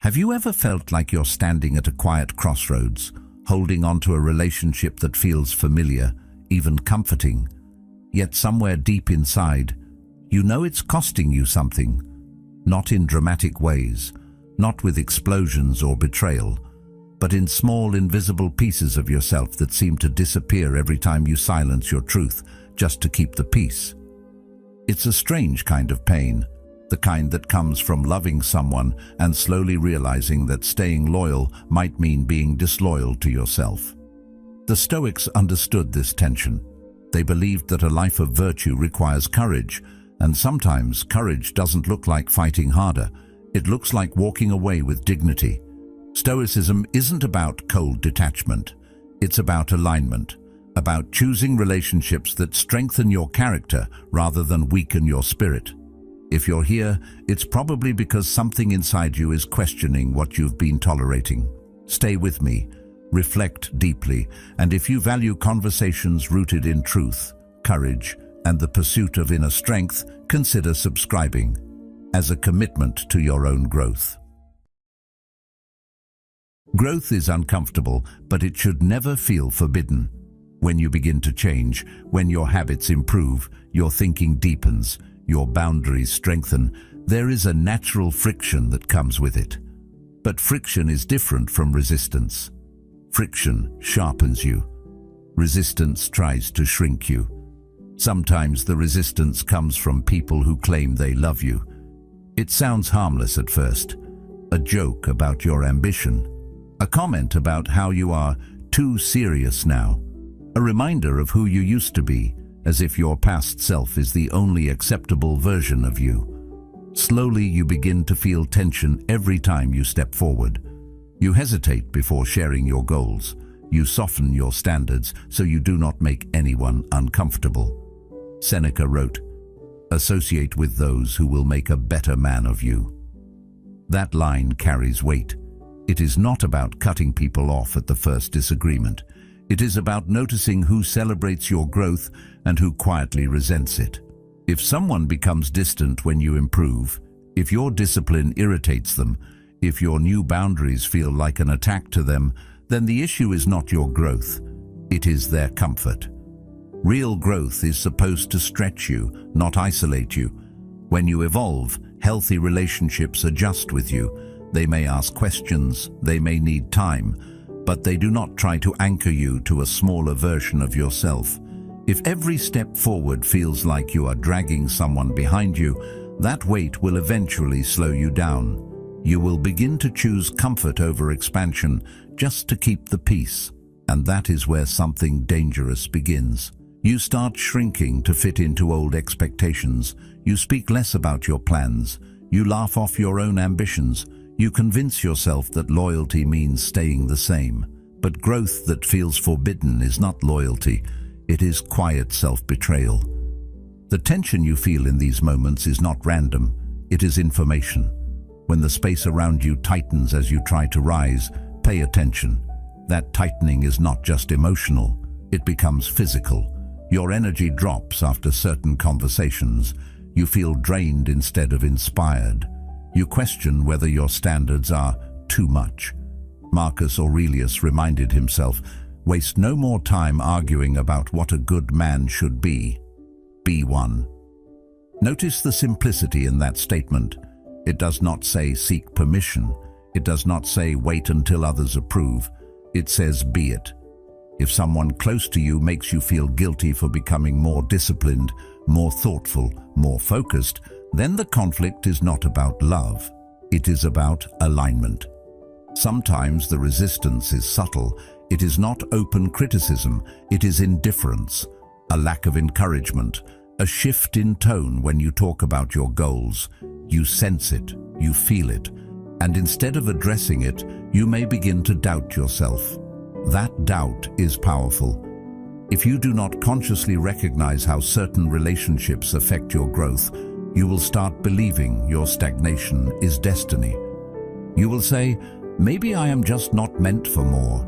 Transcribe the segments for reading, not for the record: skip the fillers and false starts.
Have you ever felt like you're standing at a quiet crossroads, holding on to a relationship that feels familiar, even comforting, yet somewhere deep inside, you know it's costing you something, not in dramatic ways, not with explosions or betrayal, but in small, invisible pieces of yourself that seem to disappear every time you silence your truth just to keep the peace? It's a strange kind of pain, the kind that comes from loving someone and slowly realizing that staying loyal might mean being disloyal to yourself. The Stoics understood this tension. They believed that a life of virtue requires courage, and sometimes courage doesn't look like fighting harder. It looks like walking away with dignity. Stoicism isn't about cold detachment. It's about alignment, about choosing relationships that strengthen your character rather than weaken your spirit. If you're here, it's probably because something inside you is questioning what you've been tolerating. Stay with me, reflect deeply, and if you value conversations rooted in truth, courage, and the pursuit of inner strength, consider subscribing as a commitment to your own growth. Growth is uncomfortable, but it should never feel forbidden. When you begin to change, when your habits improve, your thinking deepens, your boundaries strengthen, there is a natural friction that comes with it. But friction is different from resistance. Friction sharpens you. Resistance tries to shrink you. Sometimes the resistance comes from people who claim they love you. It sounds harmless at first. A joke about your ambition. A comment about how you are too serious now. A reminder of who you used to be, as if your past self is the only acceptable version of you. Slowly you begin to feel tension every time you step forward. You hesitate before sharing your goals. You soften your standards so you do not make anyone uncomfortable. Seneca wrote, "Associate with those who will make a better man of you." That line carries weight. It is not about cutting people off at the first disagreement. It is about noticing who celebrates your growth and who quietly resents it. If someone becomes distant when you improve, if your discipline irritates them, if your new boundaries feel like an attack to them, then the issue is not your growth. It is their comfort. Real growth is supposed to stretch you, not isolate you. When you evolve, healthy relationships adjust with you. They may ask questions, they may need time, but they do not try to anchor you to a smaller version of yourself. If every step forward feels like you are dragging someone behind you, that weight will eventually slow you down. You will begin to choose comfort over expansion just to keep the peace, and that is where something dangerous begins. You start shrinking to fit into old expectations. You speak less about your plans. You laugh off your own ambitions. You convince yourself that loyalty means staying the same. But growth that feels forbidden is not loyalty. It is quiet self-betrayal. The tension you feel in these moments is not random. It is information. When the space around you tightens as you try to rise, pay attention. That tightening is not just emotional. It becomes physical. Your energy drops after certain conversations. You feel drained instead of inspired. You question whether your standards are too much. Marcus Aurelius reminded himself, "Waste no more time arguing about what a good man should be. Be one." Notice the simplicity in that statement. It does not say seek permission. It does not say wait until others approve. It says be it. If someone close to you makes you feel guilty for becoming more disciplined, more thoughtful, more focused, then the conflict is not about love. It is about alignment. Sometimes the resistance is subtle. It is not open criticism. It is indifference, a lack of encouragement, a shift in tone when you talk about your goals. You sense it, you feel it, and instead of addressing it, you may begin to doubt yourself. That doubt is powerful. If you do not consciously recognize how certain relationships affect your growth, you will start believing your stagnation is destiny. You will say, maybe I am just not meant for more.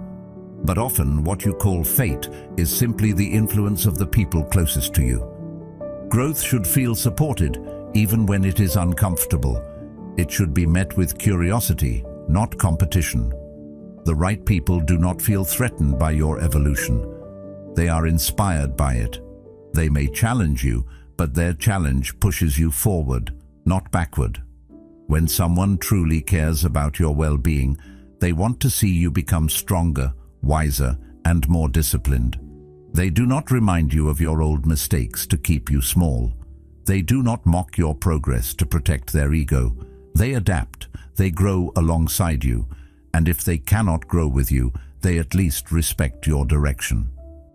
But often what you call fate is simply the influence of the people closest to you. Growth should feel supported, even when it is uncomfortable. It should be met with curiosity, not competition. The right people do not feel threatened by your evolution. They are inspired by it. They may challenge you, but their challenge pushes you forward, not backward. When someone truly cares about your well-being, they want to see you become stronger, wiser, and more disciplined. They do not remind you of your old mistakes to keep you small. They do not mock your progress to protect their ego. They adapt, they grow alongside you, and if they cannot grow with you, they at least respect your direction.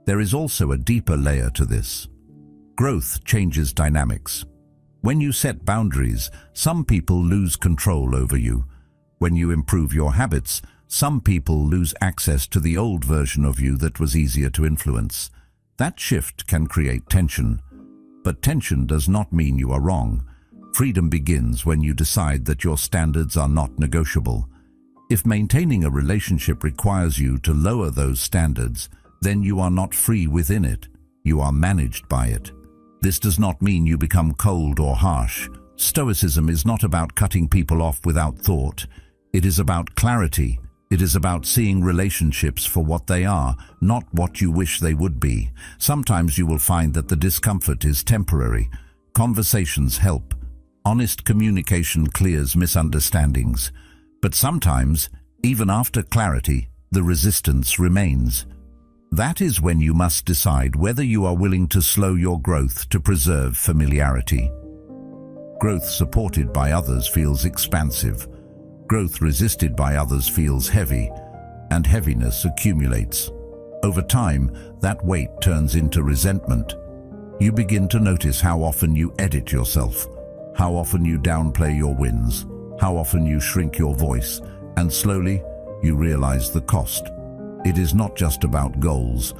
There is also a deeper layer to this. Growth changes dynamics. When you set boundaries, some people lose control over you. When you improve your habits, some people lose access to the old version of you that was easier to influence. That shift can create tension. But tension does not mean you are wrong. Freedom begins when you decide that your standards are not negotiable. If maintaining a relationship requires you to lower those standards, then you are not free within it. You are managed by it. This does not mean you become cold or harsh. Stoicism is not about cutting people off without thought. It is about clarity. It is about seeing relationships for what they are, not what you wish they would be. Sometimes you will find that the discomfort is temporary. Conversations help. Honest communication clears misunderstandings. But sometimes, even after clarity, the resistance remains. That is when you must decide whether you are willing to slow your growth to preserve familiarity. Growth supported by others feels expansive. Growth resisted by others feels heavy, and heaviness accumulates. Over time, that weight turns into resentment. You begin to notice how often you edit yourself, how often you downplay your wins, how often you shrink your voice, and slowly you realize the cost. It is not just about goals,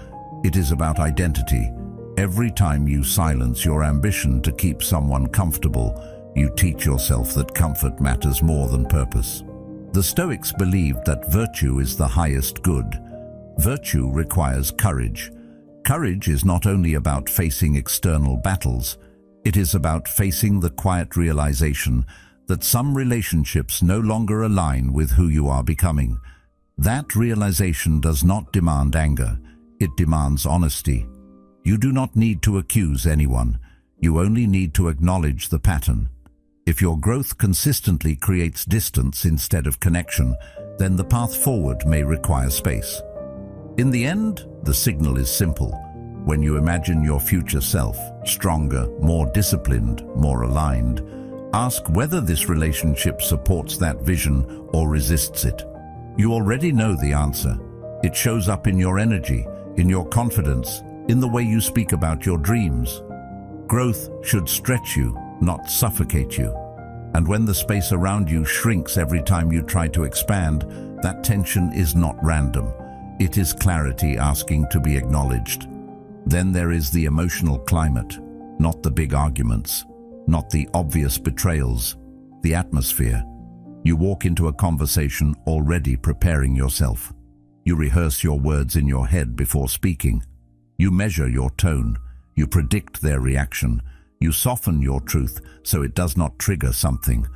it is about identity. Every time you silence your ambition to keep someone comfortable, you teach yourself that comfort matters more than purpose. The Stoics believed that virtue is the highest good. Virtue requires courage. Courage is not only about facing external battles, it is about facing the quiet realization that some relationships no longer align with who you are becoming. That realization does not demand anger, it demands honesty. You do not need to accuse anyone, you only need to acknowledge the pattern. If your growth consistently creates distance instead of connection, then the path forward may require space. In the end, the signal is simple. When you imagine your future self, stronger, more disciplined, more aligned, ask whether this relationship supports that vision or resists it. You already know the answer. It shows up in your energy, in your confidence, in the way you speak about your dreams. Growth should stretch you, not suffocate you. And when the space around you shrinks every time you try to expand, that tension is not random. It is clarity asking to be acknowledged. Then there is the emotional climate, not the big arguments, not the obvious betrayals, the atmosphere. You walk into a conversation already preparing yourself. You rehearse your words in your head before speaking. You measure your tone. You predict their reaction. You soften your truth so it does not trigger something.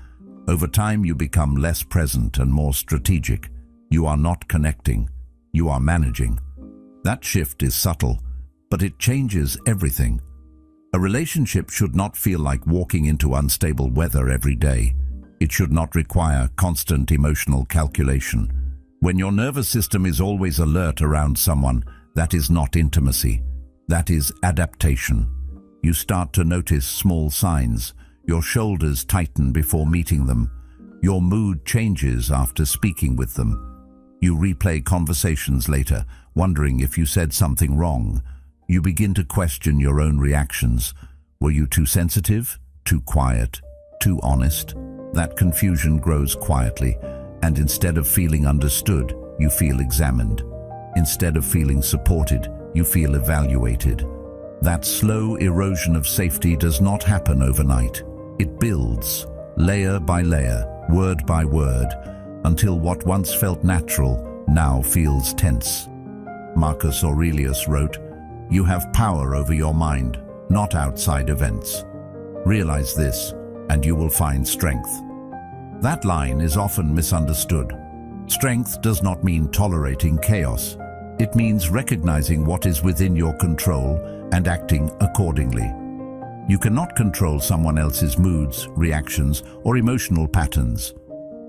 Over time, you become less present and more strategic. You are not connecting. You are managing. That shift is subtle, but it changes everything. A relationship should not feel like walking into unstable weather every day. It should not require constant emotional calculation. When your nervous system is always alert around someone, that is not intimacy. That is adaptation. You start to notice small signs. Your shoulders tighten before meeting them. Your mood changes after speaking with them. You replay conversations later, wondering if you said something wrong. You begin to question your own reactions. Were you too sensitive? Too quiet? Too honest? That confusion grows quietly, and instead of feeling understood, you feel examined. Instead of feeling supported, you feel evaluated. That slow erosion of safety does not happen overnight. It builds, layer by layer, word by word, until what once felt natural now feels tense. Marcus Aurelius wrote, "You have power over your mind, not outside events. Realize this, and you will find strength." That line is often misunderstood. Strength does not mean tolerating chaos. It means recognizing what is within your control and acting accordingly. You cannot control someone else's moods, reactions, or emotional patterns,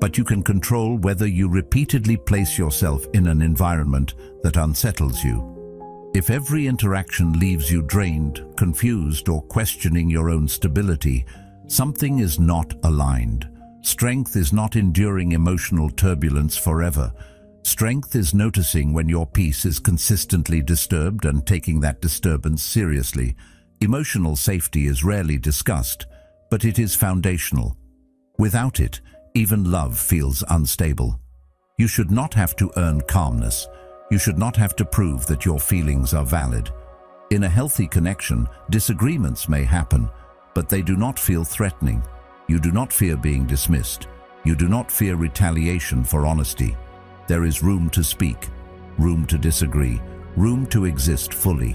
but you can control whether you repeatedly place yourself in an environment that unsettles you. If every interaction leaves you drained, confused, or questioning your own stability, something is not aligned. Strength is not enduring emotional turbulence forever. Strength is noticing when your peace is consistently disturbed and taking that disturbance seriously. Emotional safety is rarely discussed, but it is foundational. Without it, even love feels unstable. You should not have to earn calmness. You should not have to prove that your feelings are valid. In a healthy connection, disagreements may happen, but they do not feel threatening. You do not fear being dismissed. You do not fear retaliation for honesty. There is room to speak, room to disagree, room to exist fully.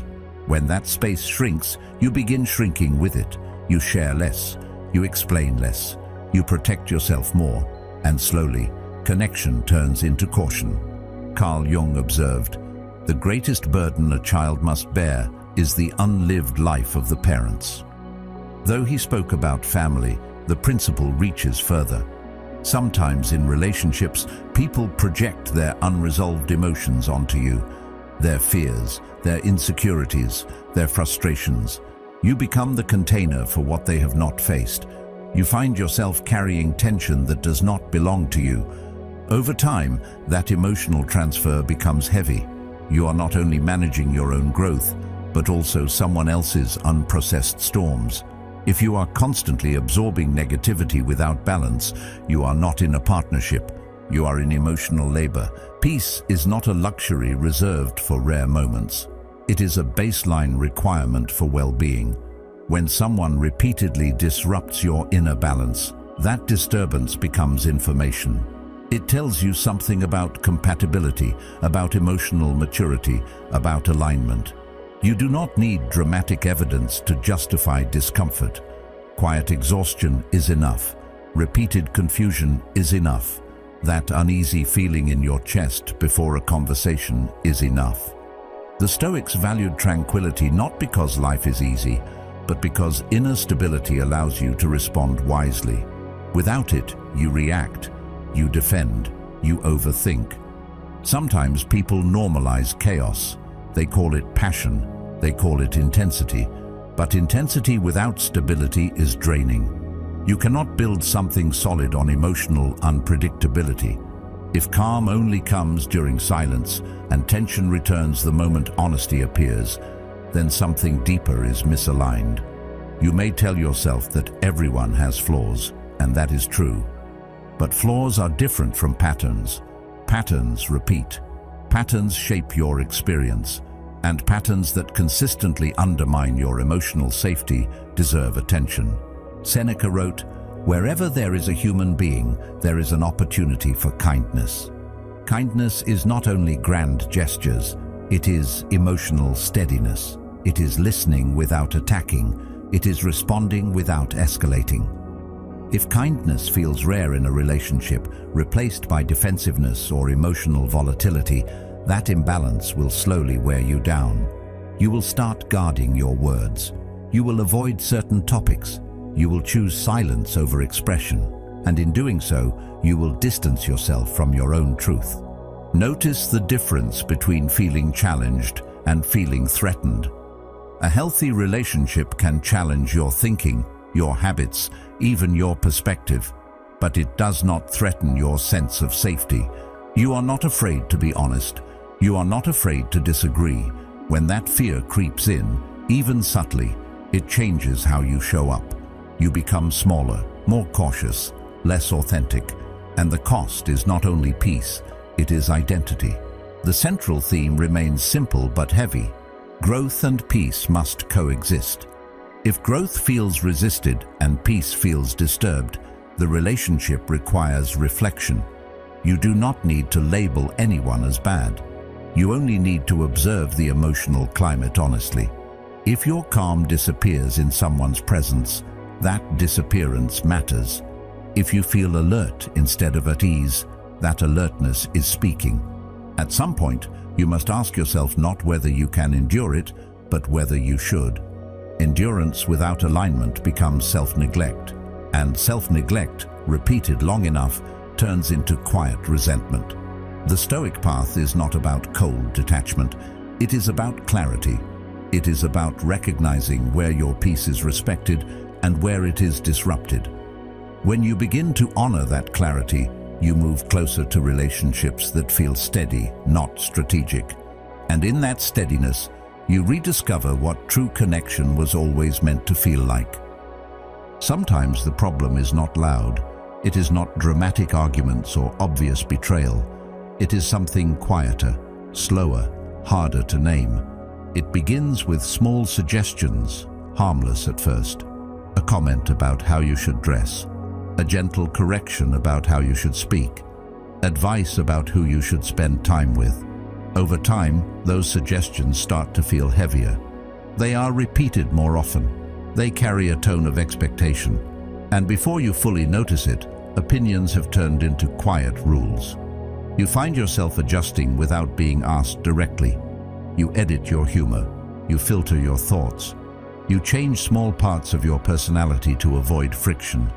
When that space shrinks, you begin shrinking with it. You share less, you explain less, you protect yourself more, and slowly, connection turns into caution. Carl Jung observed, "The greatest burden a child must bear is the unlived life of the parents." Though he spoke about family, the principle reaches further. Sometimes in relationships, people project their unresolved emotions onto you, their fears, their insecurities, their frustrations. You become the container for what they have not faced. You find yourself carrying tension that does not belong to you. Over time, that emotional transfer becomes heavy. You are not only managing your own growth, but also someone else's unprocessed storms. If you are constantly absorbing negativity without balance, you are not in a partnership. You are in emotional labor. Peace is not a luxury reserved for rare moments. It is a baseline requirement for well-being. When someone repeatedly disrupts your inner balance, that disturbance becomes information. It tells you something about compatibility, about emotional maturity, about alignment. You do not need dramatic evidence to justify discomfort. Quiet exhaustion is enough. Repeated confusion is enough. That uneasy feeling in your chest before a conversation is enough. The Stoics valued tranquility not because life is easy, but because inner stability allows you to respond wisely. Without it, you react. You defend, you overthink. Sometimes people normalize chaos. They call it passion, they call it intensity. But intensity without stability is draining. You cannot build something solid on emotional unpredictability. If calm only comes during silence and tension returns the moment honesty appears, then something deeper is misaligned. You may tell yourself that everyone has flaws, and that is true. But flaws are different from patterns. Patterns repeat. Patterns shape your experience, and patterns that consistently undermine your emotional safety deserve attention. Seneca wrote, "Wherever there is a human being, there is an opportunity for kindness." Kindness is not only grand gestures, it is emotional steadiness. It is listening without attacking. It is responding without escalating. If kindness feels rare in a relationship, replaced by defensiveness or emotional volatility, that imbalance will slowly wear you down. You will start guarding your words. You will avoid certain topics. You will choose silence over expression. And in doing so, you will distance yourself from your own truth. Notice the difference between feeling challenged and feeling threatened. A healthy relationship can challenge your thinking, your habits, even your perspective, but it does not threaten your sense of safety. You are not afraid to be honest. You are not afraid to disagree. When that fear creeps in, even subtly, it changes how you show up. You become smaller, more cautious, less authentic, and the cost is not only peace, it is identity. The central theme remains simple but heavy. Growth and peace must coexist. If growth feels resisted and peace feels disturbed, the relationship requires reflection. You do not need to label anyone as bad. You only need to observe the emotional climate honestly. If your calm disappears in someone's presence, that disappearance matters. If you feel alert instead of at ease, That alertness is speaking. At some point, you must ask yourself not whether you can endure it, but whether you should. Endurance without alignment becomes self-neglect, and self-neglect, repeated long enough, turns into quiet resentment. The Stoic path is not about cold detachment. It is about clarity. It is about recognizing where your peace is respected and where it is disrupted. When you begin to honor that clarity, you move closer to relationships that feel steady, not strategic. And in that steadiness, you rediscover what true connection was always meant to feel like. Sometimes the problem is not loud. It is not dramatic arguments or obvious betrayal. It is something quieter, slower, harder to name. It begins with small suggestions, harmless at first. A comment about how you should dress, a gentle correction about how you should speak, advice about who you should spend time with. Over time, those suggestions start to feel heavier. They are repeated more often. They carry a tone of expectation. And before you fully notice it, opinions have turned into quiet rules. You find yourself adjusting without being asked directly. You edit your humor. You filter your thoughts. You change small parts of your personality to avoid friction.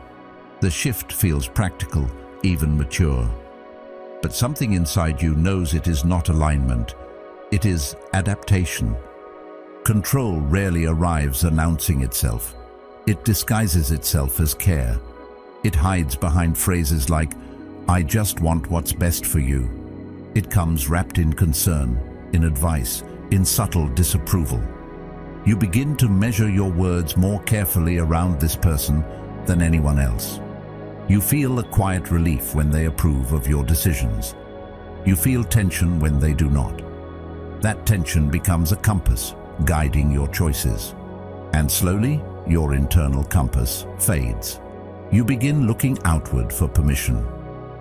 The shift feels practical, even mature. But something inside you knows it is not alignment. It is adaptation. Control rarely arrives announcing itself. It disguises itself as care. It hides behind phrases like, "I just want what's best for you." It comes wrapped in concern, in advice, in subtle disapproval. You begin to measure your words more carefully around this person than anyone else. You feel a quiet relief when they approve of your decisions. You feel tension when they do not. That tension becomes a compass, guiding your choices. And slowly, your internal compass fades. You begin looking outward for permission.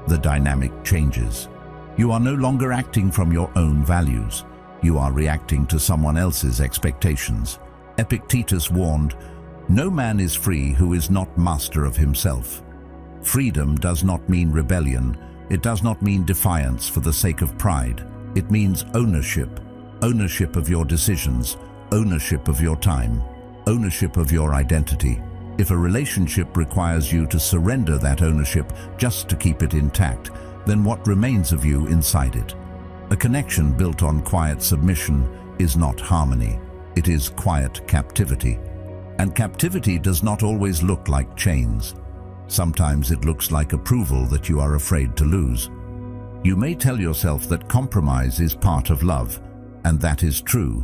The dynamic changes. You are no longer acting from your own values. You are reacting to someone else's expectations. Epictetus warned, "No man is free who is not master of himself." Freedom does not mean rebellion. It does not mean defiance for the sake of pride. It means ownership. Ownership of your decisions, ownership of your time, ownership of your identity. If a relationship requires you to surrender that ownership just to keep it intact, then what remains of you inside it? A connection built on quiet submission is not harmony. It is quiet captivity. And captivity does not always look like chains. Sometimes it looks like approval that you are afraid to lose. You may tell yourself that compromise is part of love, and that is true.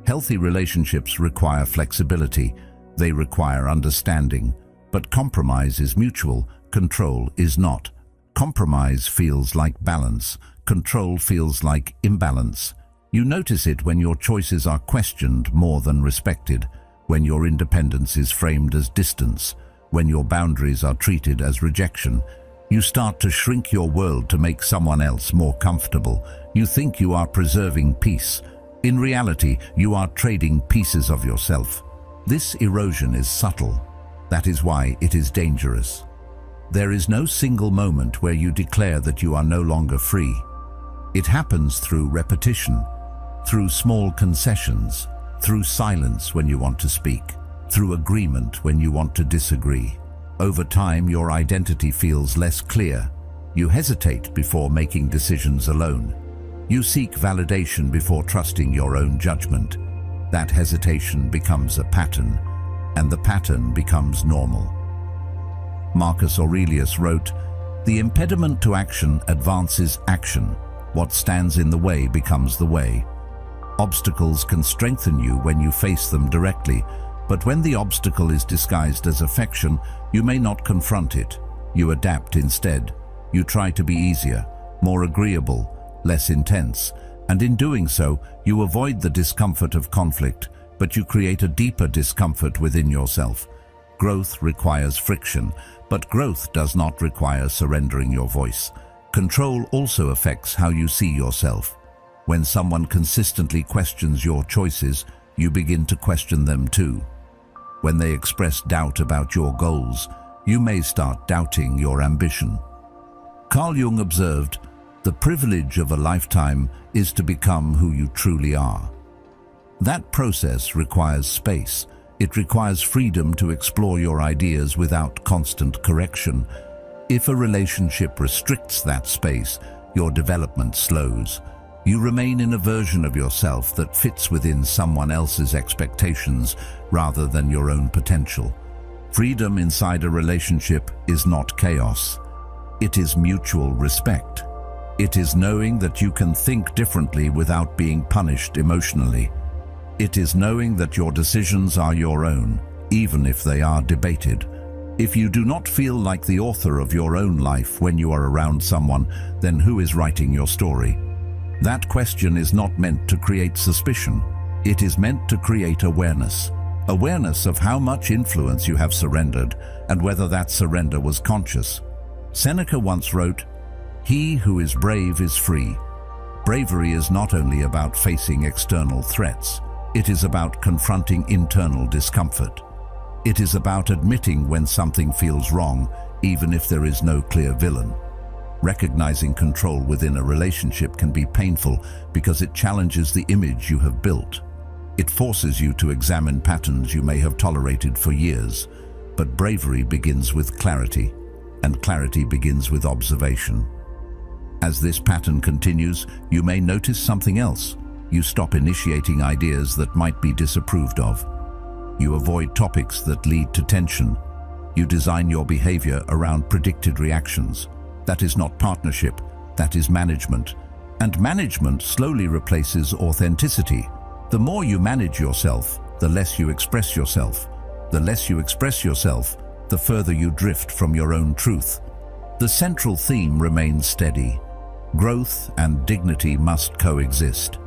Healthy relationships require flexibility. They require understanding. But compromise is mutual. Control is not. Compromise feels like balance. Control feels like imbalance. You notice it when your choices are questioned more than respected, when your independence is framed as distance, when your boundaries are treated as rejection. You start to shrink your world to make someone else more comfortable. You think you are preserving peace. In reality, you are trading pieces of yourself. This erosion is subtle. That is why it is dangerous. There is no single moment where you declare that you are no longer free. It happens through repetition, through small concessions, through silence when you want to speak, through agreement when you want to disagree. Over time, your identity feels less clear. You hesitate before making decisions alone. You seek validation before trusting your own judgment. That hesitation becomes a pattern, and the pattern becomes normal. Marcus Aurelius wrote, "The impediment to action advances action. What stands in the way becomes the way." Obstacles can strengthen you when you face them directly, but when the obstacle is disguised as affection, you may not confront it. You adapt instead. You try to be easier, more agreeable, less intense, and in doing so, you avoid the discomfort of conflict, but you create a deeper discomfort within yourself. Growth requires friction, but growth does not require surrendering your voice. Control also affects how you see yourself. When someone consistently questions your choices, you begin to question them too. When they express doubt about your goals, you may start doubting your ambition. Carl Jung observed, "The privilege of a lifetime is to become who you truly are." That process requires space. It requires freedom to explore your ideas without constant correction. If a relationship restricts that space, your development slows. You remain in a version of yourself that fits within someone else's expectations rather than your own potential. Freedom inside a relationship is not chaos. It is mutual respect. It is knowing that you can think differently without being punished emotionally. It is knowing that your decisions are your own, even if they are debated. If you do not feel like the author of your own life when you are around someone, then who is writing your story? That question is not meant to create suspicion. It is meant to create awareness. Awareness of how much influence you have surrendered and whether that surrender was conscious. Seneca once wrote, "He who is brave is free." Bravery is not only about facing external threats. It is about confronting internal discomfort. It is about admitting when something feels wrong, even if there is no clear villain. Recognizing control within a relationship can be painful because it challenges the image you have built. It forces you to examine patterns you may have tolerated for years. But bravery begins with clarity, and clarity begins with observation. As this pattern continues, you may notice something else. You stop initiating ideas that might be disapproved of. You avoid topics that lead to tension. You design your behavior around predicted reactions. That is not partnership, that is management. And management slowly replaces authenticity. The more you manage yourself, the less you express yourself. The less you express yourself, the further you drift from your own truth. The central theme remains steady. Growth and dignity must coexist.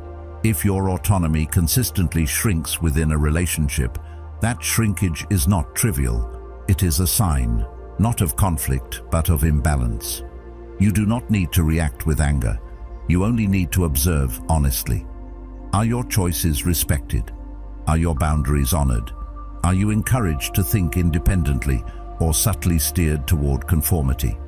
If your autonomy consistently shrinks within a relationship, that shrinkage is not trivial. It is a sign, not of conflict, but of imbalance. You do not need to react with anger. You only need to observe honestly. Are your choices respected? Are your boundaries honored? Are you encouraged to think independently or subtly steered toward conformity?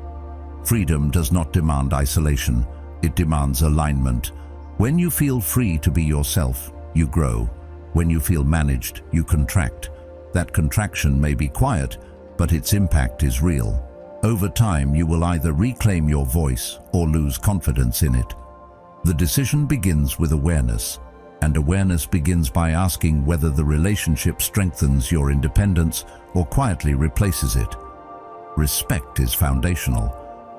Freedom does not demand isolation. It demands alignment. When you feel free to be yourself, you grow. When you feel managed, you contract. That contraction may be quiet, but its impact is real. Over time, you will either reclaim your voice or lose confidence in it. The decision begins with awareness, and awareness begins by asking whether the relationship strengthens your independence or quietly replaces it. Respect is foundational.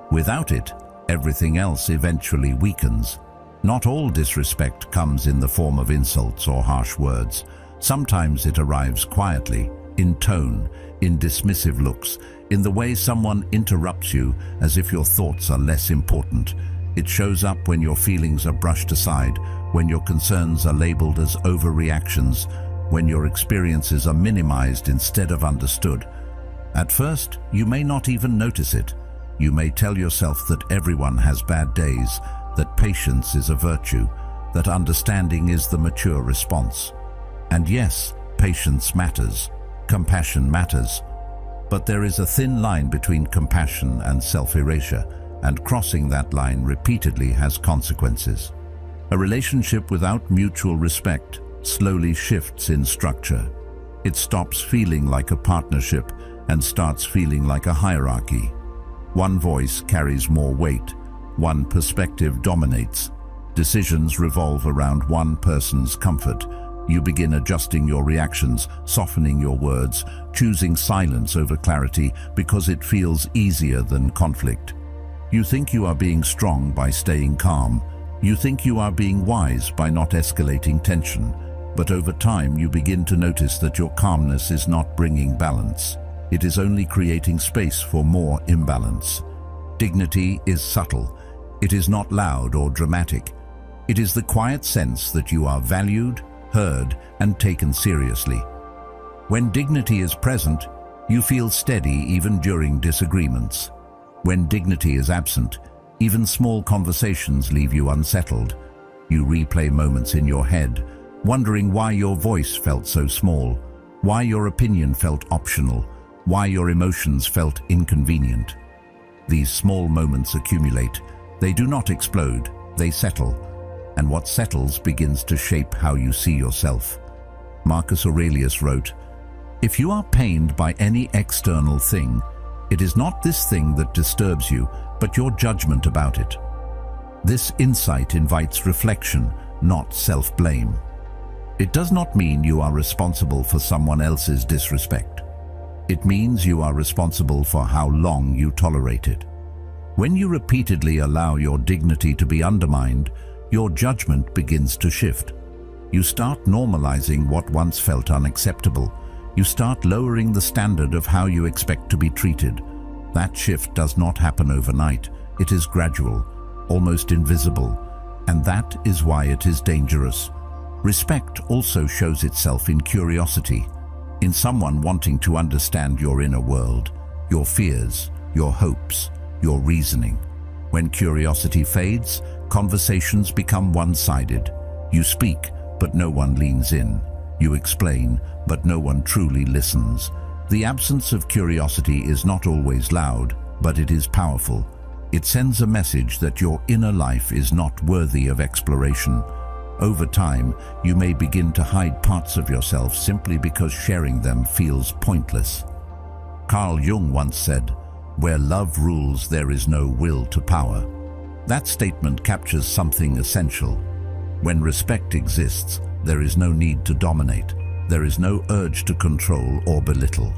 Without it, everything else eventually weakens. Not all disrespect comes in the form of insults or harsh words. Sometimes it arrives quietly, in tone, in dismissive looks, in the way someone interrupts you as if your thoughts are less important. It shows up when your feelings are brushed aside, when your concerns are labeled as overreactions, when your experiences are minimized instead of understood. At first, you may not even notice it. You may tell yourself that everyone has bad days, that patience is a virtue, that understanding is the mature response. And yes, patience matters, compassion matters. But there is a thin line between compassion and self-erasure, and crossing that line repeatedly has consequences. A relationship without mutual respect slowly shifts in structure. It stops feeling like a partnership and starts feeling like a hierarchy. One voice carries more weight. One perspective dominates. Decisions revolve around one person's comfort. You begin adjusting your reactions, softening your words, choosing silence over clarity because it feels easier than conflict. You think you are being strong by staying calm. You think you are being wise by not escalating tension. But over time, you begin to notice that your calmness is not bringing balance. It is only creating space for more imbalance. Dignity is subtle. It is not loud or dramatic. It is the quiet sense that you are valued, heard, and taken seriously. When dignity is present, you feel steady even during disagreements. When dignity is absent, even small conversations leave you unsettled. You replay moments in your head, wondering why your voice felt so small, why your opinion felt optional, why your emotions felt inconvenient. These small moments accumulate. They do not explode, they settle. And what settles begins to shape how you see yourself. Marcus Aurelius wrote, "If you are pained by any external thing, it is not this thing that disturbs you, but your judgment about it." This insight invites reflection, not self-blame. It does not mean you are responsible for someone else's disrespect. It means you are responsible for how long you tolerate it. When you repeatedly allow your dignity to be undermined, your judgment begins to shift. You start normalizing what once felt unacceptable. You start lowering the standard of how you expect to be treated. That shift does not happen overnight. It is gradual, almost invisible, and that is why it is dangerous. Respect also shows itself in curiosity, in someone wanting to understand your inner world, your fears, your hopes, your reasoning. When curiosity fades, conversations become one-sided. You speak, but no one leans in. You explain, but no one truly listens. The absence of curiosity is not always loud, but it is powerful. It sends a message that your inner life is not worthy of exploration. Over time, you may begin to hide parts of yourself simply because sharing them feels pointless. Carl Jung once said, "Where love rules, there is no will to power." That statement captures something essential. When respect exists, there is no need to dominate. There is no urge to control or belittle.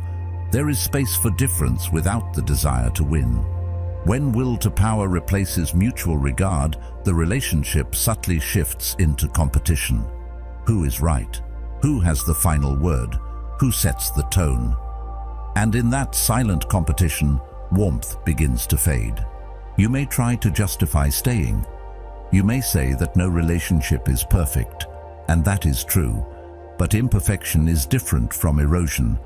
There is space for difference without the desire to win. When will to power replaces mutual regard, the relationship subtly shifts into competition. Who is right? Who has the final word? Who sets the tone? And in that silent competition, warmth begins to fade. You may try to justify staying. You may say that no relationship is perfect, and that is true. But imperfection is different from erosion.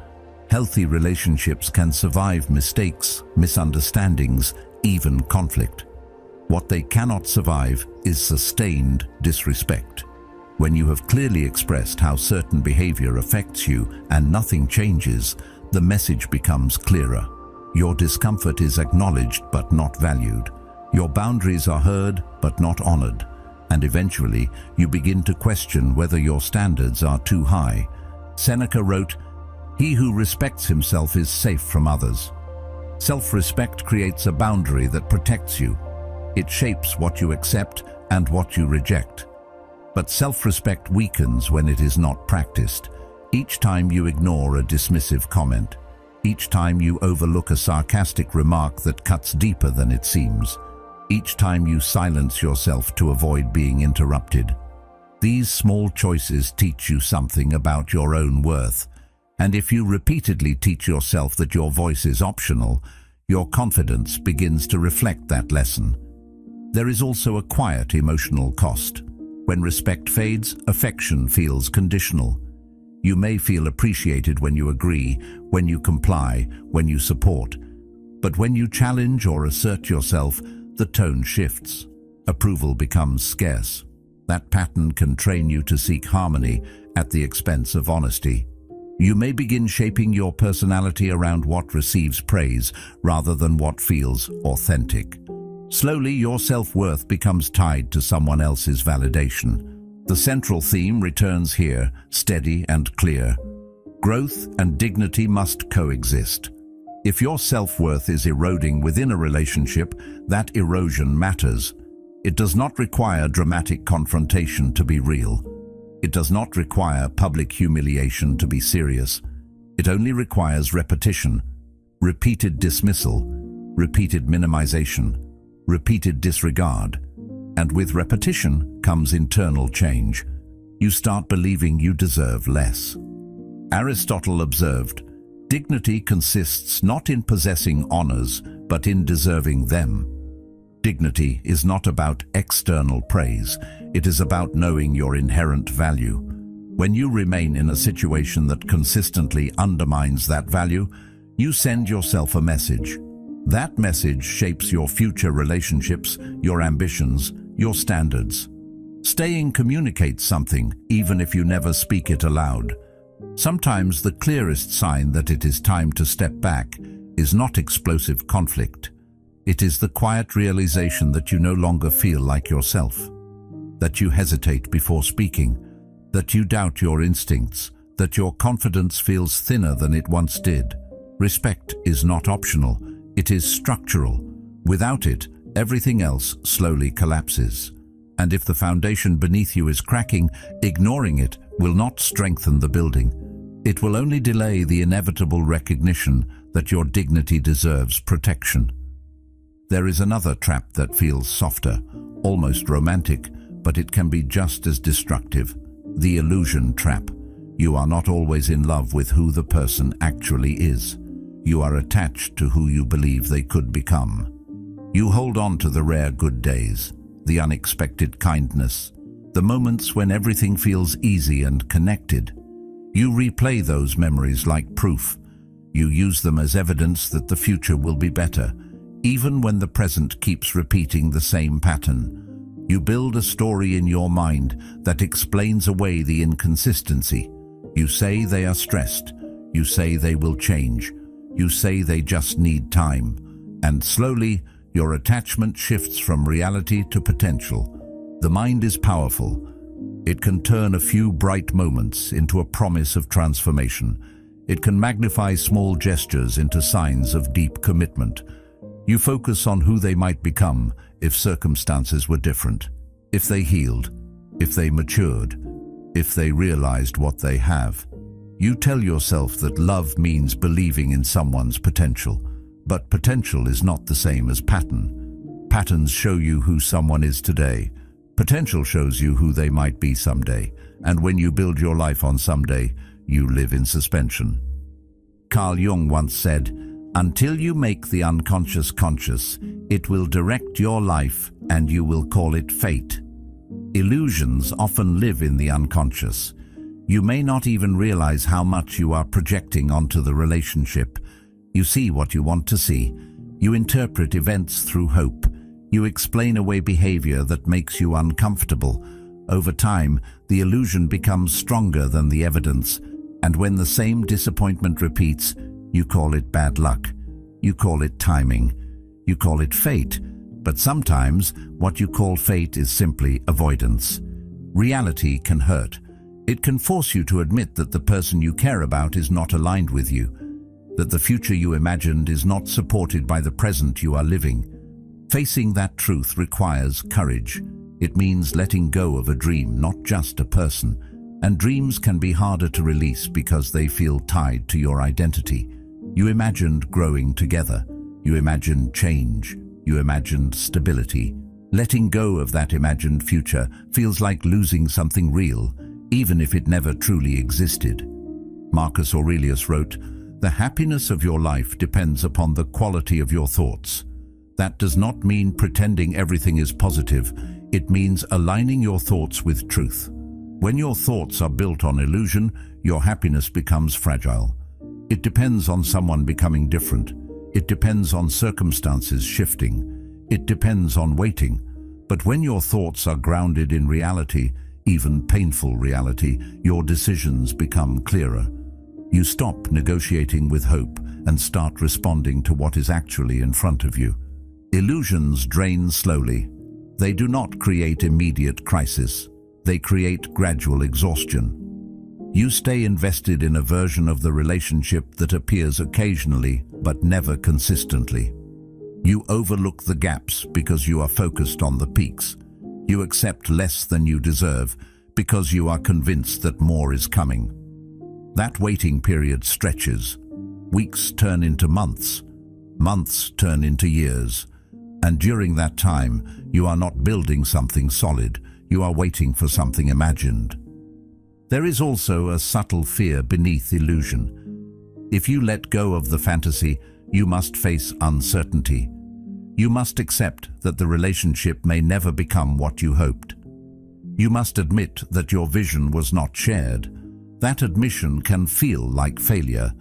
Healthy relationships can survive mistakes, misunderstandings, even conflict. What they cannot survive is sustained disrespect. When you have clearly expressed how certain behavior affects you and nothing changes, the message becomes clearer. Your discomfort is acknowledged but not valued. Your boundaries are heard but not honored. And eventually, you begin to question whether your standards are too high. Seneca wrote, "He who respects himself is safe from others." Self-respect creates a boundary that protects you. It shapes what you accept and what you reject. But self-respect weakens when it is not practiced. Each time you ignore a dismissive comment, each time you overlook a sarcastic remark that cuts deeper than it seems, each time you silence yourself to avoid being interrupted. These small choices teach you something about your own worth. And if you repeatedly teach yourself that your voice is optional, your confidence begins to reflect that lesson. There is also a quiet emotional cost. When respect fades, affection feels conditional. You may feel appreciated when you agree, when you comply, when you support. But when you challenge or assert yourself, the tone shifts. Approval becomes scarce. That pattern can train you to seek harmony at the expense of honesty. You may begin shaping your personality around what receives praise rather than what feels authentic. Slowly, your self-worth becomes tied to someone else's validation. The central theme returns here, steady and clear. Growth and dignity must coexist. If your self-worth is eroding within a relationship, that erosion matters. It does not require dramatic confrontation to be real. It does not require public humiliation to be serious. It only requires repetition, repeated dismissal, repeated minimization, repeated disregard. And with repetition comes internal change. You start believing you deserve less. Aristotle observed, "Dignity consists not in possessing honors, but in deserving them." Dignity is not about external praise. It is about knowing your inherent value. When you remain in a situation that consistently undermines that value, you send yourself a message. That message shapes your future relationships, your ambitions, your standards. Staying communicates something, even if you never speak it aloud. Sometimes the clearest sign that it is time to step back is not explosive conflict. It is the quiet realization that you no longer feel like yourself, that you hesitate before speaking, that you doubt your instincts, that your confidence feels thinner than it once did. Respect is not optional, it is structural. Without it, everything else slowly collapses. And if the foundation beneath you is cracking, ignoring it will not strengthen the building. It will only delay the inevitable recognition that your dignity deserves protection. There is another trap that feels softer, almost romantic, but it can be just as destructive. The illusion trap. You are not always in love with who the person actually is. You are attached to who you believe they could become. You hold on to the rare good days, the unexpected kindness, the moments when everything feels easy and connected. You replay those memories like proof. You use them as evidence that the future will be better, even when the present keeps repeating the same pattern. You build a story in your mind that explains away the inconsistency. You say they are stressed. You say they will change. You say they just need time. And slowly, your attachment shifts from reality to potential. The mind is powerful. It can turn a few bright moments into a promise of transformation. It can magnify small gestures into signs of deep commitment. You focus on who they might become if circumstances were different, if they healed, if they matured, if they realized what they have. You tell yourself that love means believing in someone's potential, but potential is not the same as pattern. Patterns show you who someone is today. Potential shows you who they might be someday, and when you build your life on someday, you live in suspension. Carl Jung once said, "Until you make the unconscious conscious, it will direct your life and you will call it fate." Illusions often live in the unconscious. You may not even realize how much you are projecting onto the relationship. You see what you want to see. You interpret events through hope. You explain away behavior that makes you uncomfortable. Over time, the illusion becomes stronger than the evidence, and when the same disappointment repeats, you call it bad luck. You call it timing. You call it fate. But sometimes, what you call fate is simply avoidance. Reality can hurt. It can force you to admit that the person you care about is not aligned with you, that the future you imagined is not supported by the present you are living. Facing that truth requires courage. It means letting go of a dream, not just a person. And dreams can be harder to release because they feel tied to your identity. You imagined growing together. You imagined change. You imagined stability. Letting go of that imagined future feels like losing something real, even if it never truly existed. Marcus Aurelius wrote, "The happiness of your life depends upon the quality of your thoughts." That does not mean pretending everything is positive. It means aligning your thoughts with truth. When your thoughts are built on illusion, your happiness becomes fragile. It depends on someone becoming different. It depends on circumstances shifting. It depends on waiting. But when your thoughts are grounded in reality, even painful reality, your decisions become clearer. You stop negotiating with hope and start responding to what is actually in front of you. Illusions drain slowly. They do not create immediate crisis. They create gradual exhaustion. You stay invested in a version of the relationship that appears occasionally but never consistently. You overlook the gaps because you are focused on the peaks. You accept less than you deserve because you are convinced that more is coming. That waiting period stretches. Weeks turn into months. Months turn into years. And during that time, you are not building something solid. You are waiting for something imagined. There is also a subtle fear beneath illusion. If you let go of the fantasy, you must face uncertainty. You must accept that the relationship may never become what you hoped. You must admit that your vision was not shared. That admission can feel like failure,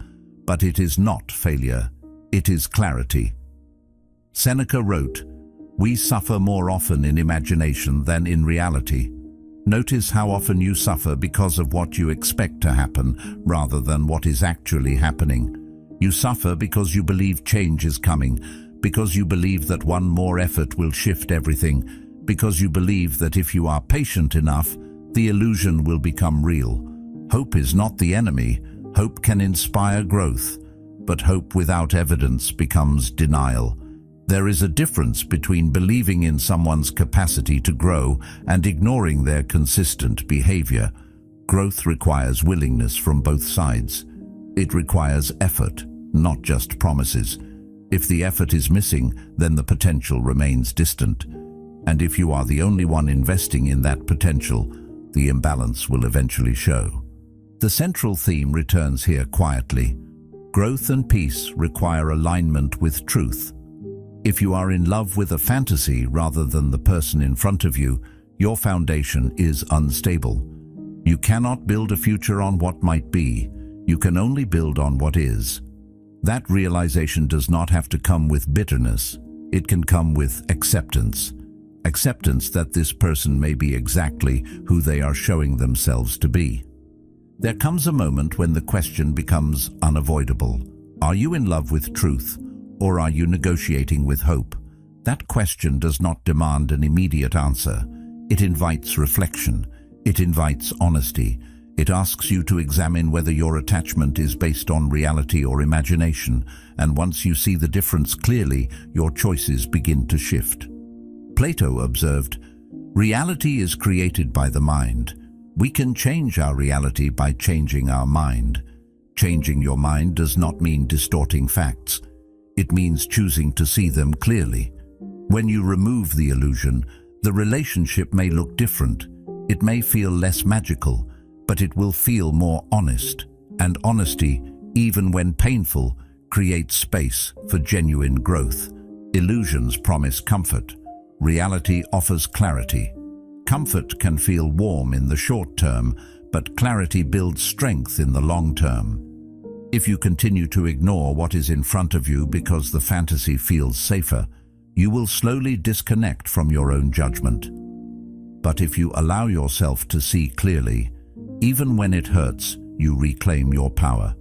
but it is not failure. It is clarity. Seneca wrote, "We suffer more often in imagination than in reality." Notice how often you suffer because of what you expect to happen rather than what is actually happening. You suffer because you believe change is coming, because you believe that one more effort will shift everything, because you believe that if you are patient enough, the illusion will become real. Hope is not the enemy. Hope can inspire growth, but hope without evidence becomes denial. There is a difference between believing in someone's capacity to grow and ignoring their consistent behavior. Growth requires willingness from both sides. It requires effort, not just promises. If the effort is missing, then the potential remains distant. And if you are the only one investing in that potential, the imbalance will eventually show. The central theme returns here quietly. Growth and peace require alignment with truth. If you are in love with a fantasy rather than the person in front of you, your foundation is unstable. You cannot build a future on what might be. You can only build on what is. That realization does not have to come with bitterness. It can come with acceptance. Acceptance that this person may be exactly who they are showing themselves to be. There comes a moment when the question becomes unavoidable. Are you in love with truth, or are you negotiating with hope? That question does not demand an immediate answer. It invites reflection. It invites honesty. It asks you to examine whether your attachment is based on reality or imagination, and once you see the difference clearly, your choices begin to shift. Plato observed, "Reality is created by the mind. We can change our reality by changing our mind." Changing your mind does not mean distorting facts. It means choosing to see them clearly. When you remove the illusion, the relationship may look different. It may feel less magical, but it will feel more honest. And honesty, even when painful, creates space for genuine growth. Illusions promise comfort. Reality offers clarity. Comfort can feel warm in the short term, but clarity builds strength in the long term. If you continue to ignore what is in front of you because the fantasy feels safer, you will slowly disconnect from your own judgment. But if you allow yourself to see clearly, even when it hurts, you reclaim your power.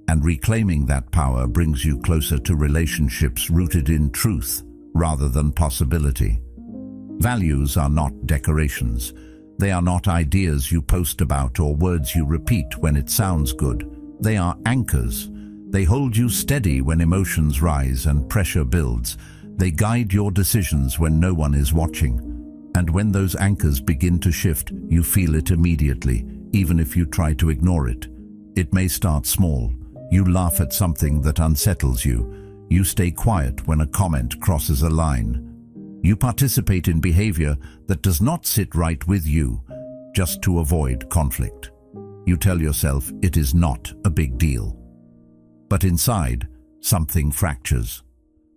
And reclaiming that power brings you closer to relationships rooted in truth rather than possibility. Values are not decorations. They are not ideas you post about or words you repeat when it sounds good. They are anchors. They hold you steady when emotions rise and pressure builds. They guide your decisions when no one is watching. And when those anchors begin to shift, you feel it immediately, even if you try to ignore it. It may start small. You laugh at something that unsettles you. You stay quiet when a comment crosses a line. You participate in behavior that does not sit right with you, just to avoid conflict. You tell yourself it is not a big deal. But inside, something fractures.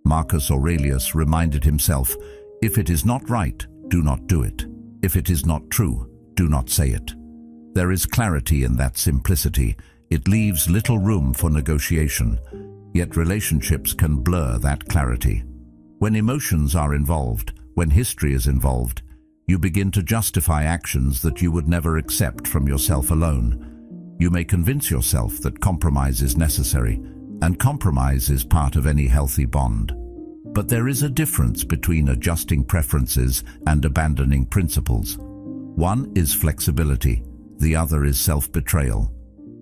Marcus Aurelius reminded himself, if it is not right, do not do it. If it is not true, do not say it. There is clarity in that simplicity. It leaves little room for negotiation, yet relationships can blur that clarity. When emotions are involved, when history is involved, you begin to justify actions that you would never accept from yourself alone. You may convince yourself that compromise is necessary, and compromise is part of any healthy bond. But there is a difference between adjusting preferences and abandoning principles. One is flexibility, the other is self-betrayal.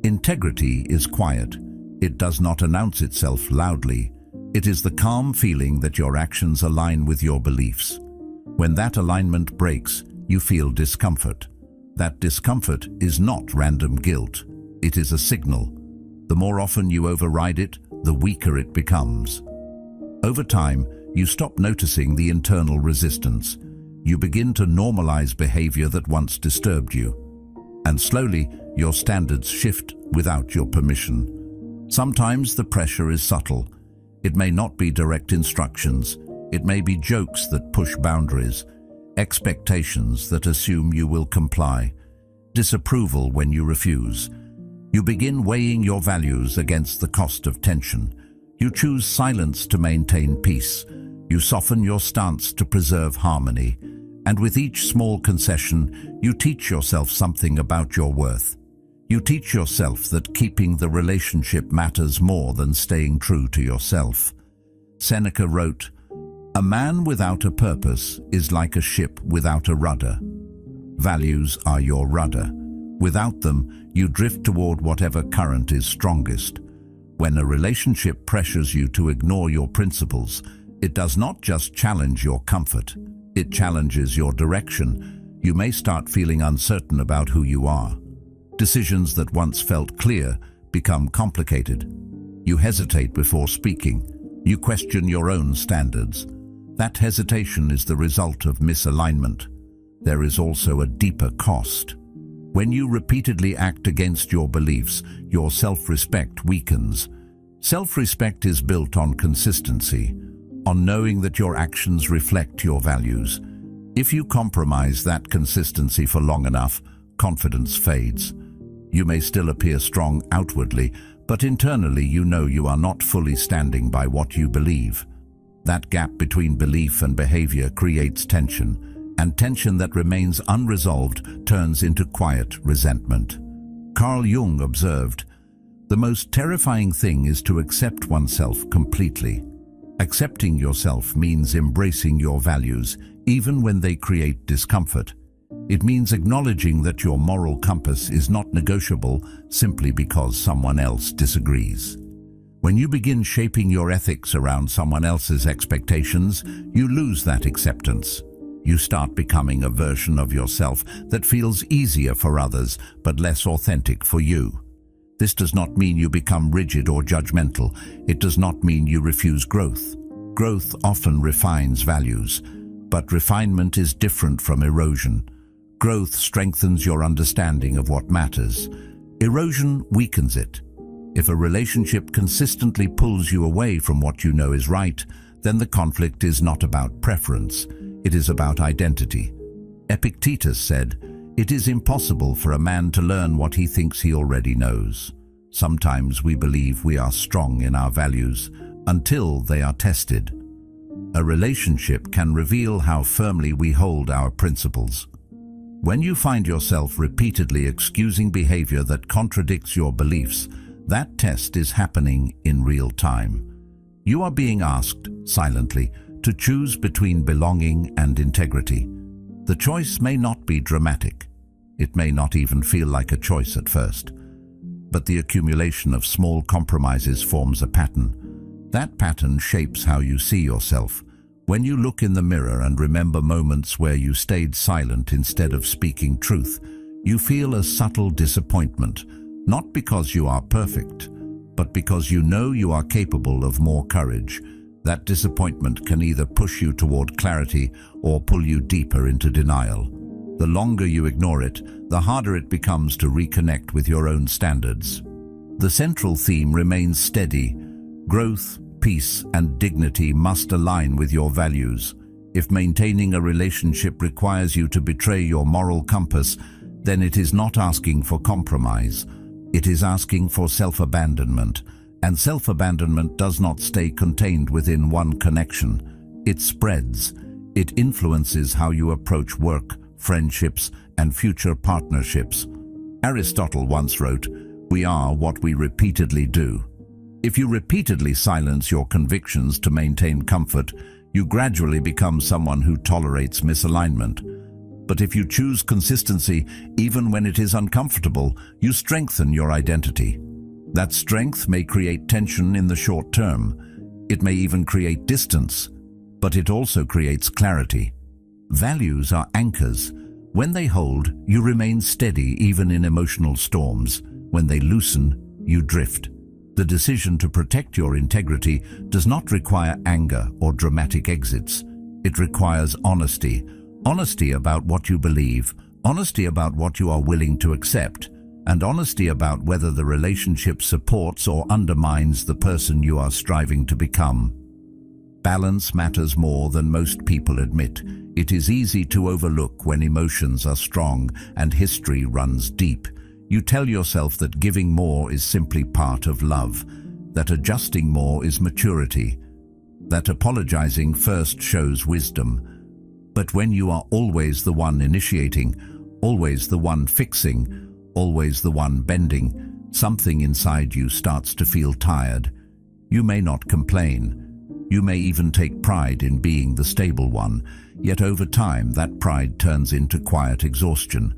Integrity is quiet. It does not announce itself loudly. It is the calm feeling that your actions align with your beliefs. When that alignment breaks, you feel discomfort. That discomfort is not random guilt. It is a signal. The more often you override it, the weaker it becomes. Over time, you stop noticing the internal resistance. You begin to normalize behavior that once disturbed you. And slowly, your standards shift without your permission. Sometimes the pressure is subtle. It may not be direct instructions. It may be jokes that push boundaries, expectations that assume you will comply, disapproval when you refuse. You begin weighing your values against the cost of tension. You choose silence to maintain peace. You soften your stance to preserve harmony. And with each small concession, you teach yourself something about your worth. You teach yourself that keeping the relationship matters more than staying true to yourself. Seneca wrote, "A man without a purpose is like a ship without a rudder." Values are your rudder. Without them, you drift toward whatever current is strongest. When a relationship pressures you to ignore your principles, it does not just challenge your comfort, it challenges your direction. You may start feeling uncertain about who you are. Decisions that once felt clear become complicated. You hesitate before speaking. You question your own standards. That hesitation is the result of misalignment. There is also a deeper cost. When you repeatedly act against your beliefs, your self-respect weakens. Self-respect is built on consistency, on knowing that your actions reflect your values. If you compromise that consistency for long enough, confidence fades. You may still appear strong outwardly, but internally you know you are not fully standing by what you believe. That gap between belief and behavior creates tension, and tension that remains unresolved turns into quiet resentment. Carl Jung observed, "The most terrifying thing is to accept oneself completely." Accepting yourself means embracing your values, even when they create discomfort. It means acknowledging that your moral compass is not negotiable simply because someone else disagrees. When you begin shaping your ethics around someone else's expectations, you lose that acceptance. You start becoming a version of yourself that feels easier for others but less authentic for you. This does not mean you become rigid or judgmental. It does not mean you refuse growth. Growth often refines values, but refinement is different from erosion. Growth strengthens your understanding of what matters. Erosion weakens it. If a relationship consistently pulls you away from what you know is right, then the conflict is not about preference. It is about identity. Epictetus said, "It is impossible for a man to learn what he thinks he already knows." Sometimes we believe we are strong in our values until they are tested. A relationship can reveal how firmly we hold our principles. When you find yourself repeatedly excusing behavior that contradicts your beliefs, that test is happening in real time. You are being asked, silently, to choose between belonging and integrity. The choice may not be dramatic. It may not even feel like a choice at first. But the accumulation of small compromises forms a pattern. That pattern shapes how you see yourself. When you look in the mirror and remember moments where you stayed silent instead of speaking truth, you feel a subtle disappointment, not because you are perfect, but because you know you are capable of more courage. That disappointment can either push you toward clarity or pull you deeper into denial. The longer you ignore it, the harder it becomes to reconnect with your own standards. The central theme remains steady. Growth, peace, and dignity must align with your values. If maintaining a relationship requires you to betray your moral compass, then it is not asking for compromise. It is asking for self-abandonment. And self-abandonment does not stay contained within one connection. It spreads. It influences how you approach work, friendships, and future partnerships. Aristotle once wrote, "We are what we repeatedly do." If you repeatedly silence your convictions to maintain comfort, you gradually become someone who tolerates misalignment. But if you choose consistency, even when it is uncomfortable, you strengthen your identity. That strength may create tension in the short term. It may even create distance, but it also creates clarity. Values are anchors. When they hold, you remain steady even in emotional storms. When they loosen, you drift. The decision to protect your integrity does not require anger or dramatic exits. It requires honesty. Honesty about what you believe, honesty about what you are willing to accept, and honesty about whether the relationship supports or undermines the person you are striving to become. Balance matters more than most people admit. It is easy to overlook when emotions are strong and history runs deep. You tell yourself that giving more is simply part of love, that adjusting more is maturity, that apologizing first shows wisdom. But when you are always the one initiating, always the one fixing, always the one bending, something inside you starts to feel tired. You may not complain. You may even take pride in being the stable one, yet over time that pride turns into quiet exhaustion,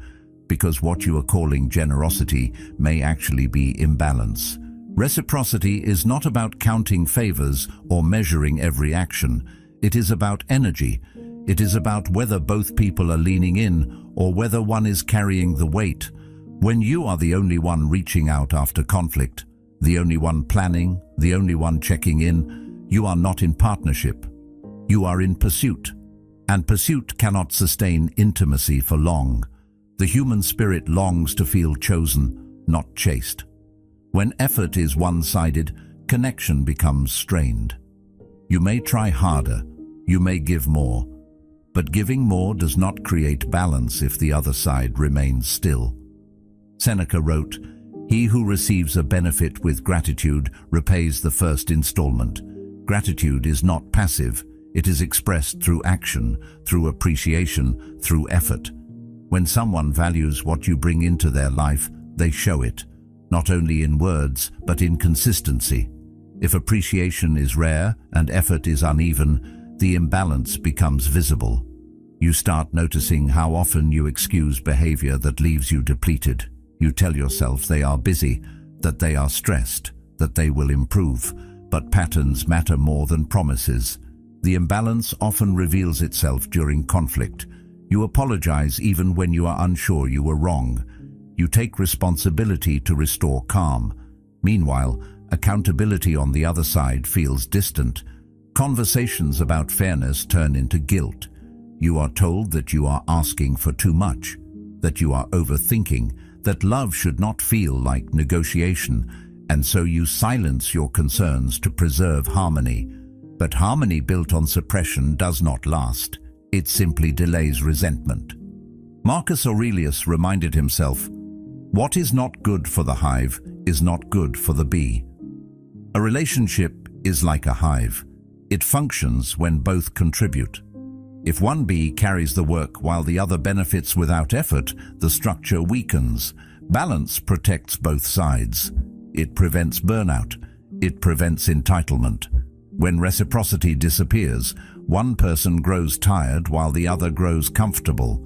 because what you are calling generosity may actually be imbalance. Reciprocity is not about counting favors or measuring every action. It is about energy. It is about whether both people are leaning in or whether one is carrying the weight. When you are the only one reaching out after conflict, the only one planning, the only one checking in, you are not in partnership. You are in pursuit, and pursuit cannot sustain intimacy for long. The human spirit longs to feel chosen, not chased. When effort is one-sided, connection becomes strained. You may try harder, you may give more, but giving more does not create balance if the other side remains still. Seneca wrote, "He who receives a benefit with gratitude repays the first installment." Gratitude is not passive, it is expressed through action, through appreciation, through effort. When someone values what you bring into their life, they show it, not only in words, but in consistency. If appreciation is rare and effort is uneven, the imbalance becomes visible. You start noticing how often you excuse behavior that leaves you depleted. You tell yourself they are busy, that they are stressed, that they will improve, but patterns matter more than promises. The imbalance often reveals itself during conflict. You apologize even when you are unsure you were wrong. You take responsibility to restore calm. Meanwhile, accountability on the other side feels distant. Conversations about fairness turn into guilt. You are told that you are asking for too much, that you are overthinking, that love should not feel like negotiation, and so you silence your concerns to preserve harmony. But harmony built on suppression does not last. It simply delays resentment. Marcus Aurelius reminded himself, "What is not good for the hive is not good for the bee." A relationship is like a hive. It functions when both contribute. If one bee carries the work while the other benefits without effort, the structure weakens. Balance protects both sides. It prevents burnout. It prevents entitlement. When reciprocity disappears, one person grows tired while the other grows comfortable.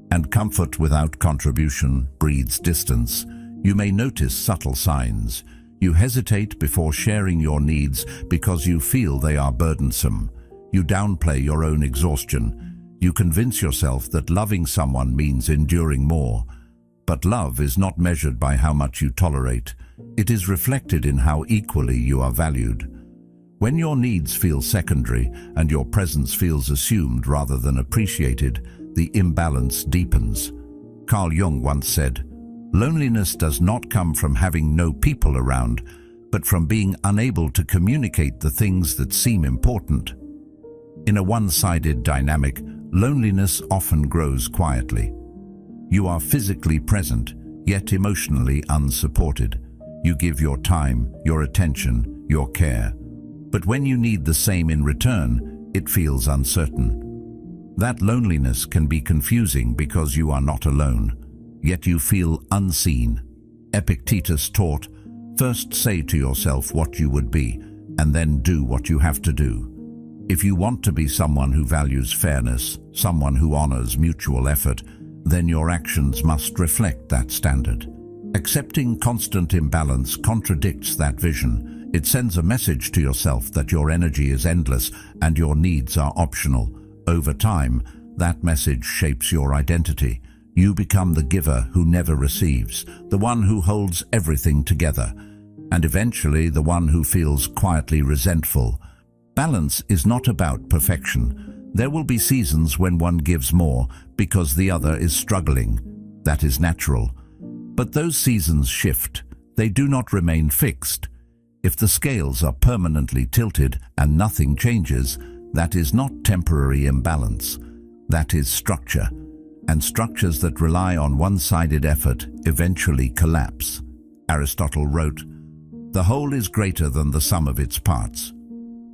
And comfort without contribution breeds distance. You may notice subtle signs. You hesitate before sharing your needs because you feel they are burdensome. You downplay your own exhaustion. You convince yourself that loving someone means enduring more. But love is not measured by how much you tolerate. It is reflected in how equally you are valued. When your needs feel secondary and your presence feels assumed rather than appreciated, the imbalance deepens. Carl Jung once said, "Loneliness does not come from having no people around, but from being unable to communicate the things that seem important." In a one-sided dynamic, loneliness often grows quietly. You are physically present, yet emotionally unsupported. You give your time, your attention, your care. But when you need the same in return, it feels uncertain. That loneliness can be confusing because you are not alone, yet you feel unseen. Epictetus taught, "First say to yourself what you would be, and then do what you have to do." If you want to be someone who values fairness, someone who honors mutual effort, then your actions must reflect that standard. Accepting constant imbalance contradicts that vision. It sends a message to yourself that your energy is endless and your needs are optional. Over time, that message shapes your identity. You become the giver who never receives, the one who holds everything together, and eventually the one who feels quietly resentful. Balance is not about perfection. There will be seasons when one gives more because the other is struggling. That is natural. But those seasons shift. They do not remain fixed. If the scales are permanently tilted and nothing changes, that is not temporary imbalance. That is structure. And structures that rely on one-sided effort eventually collapse. Aristotle wrote, "The whole is greater than the sum of its parts."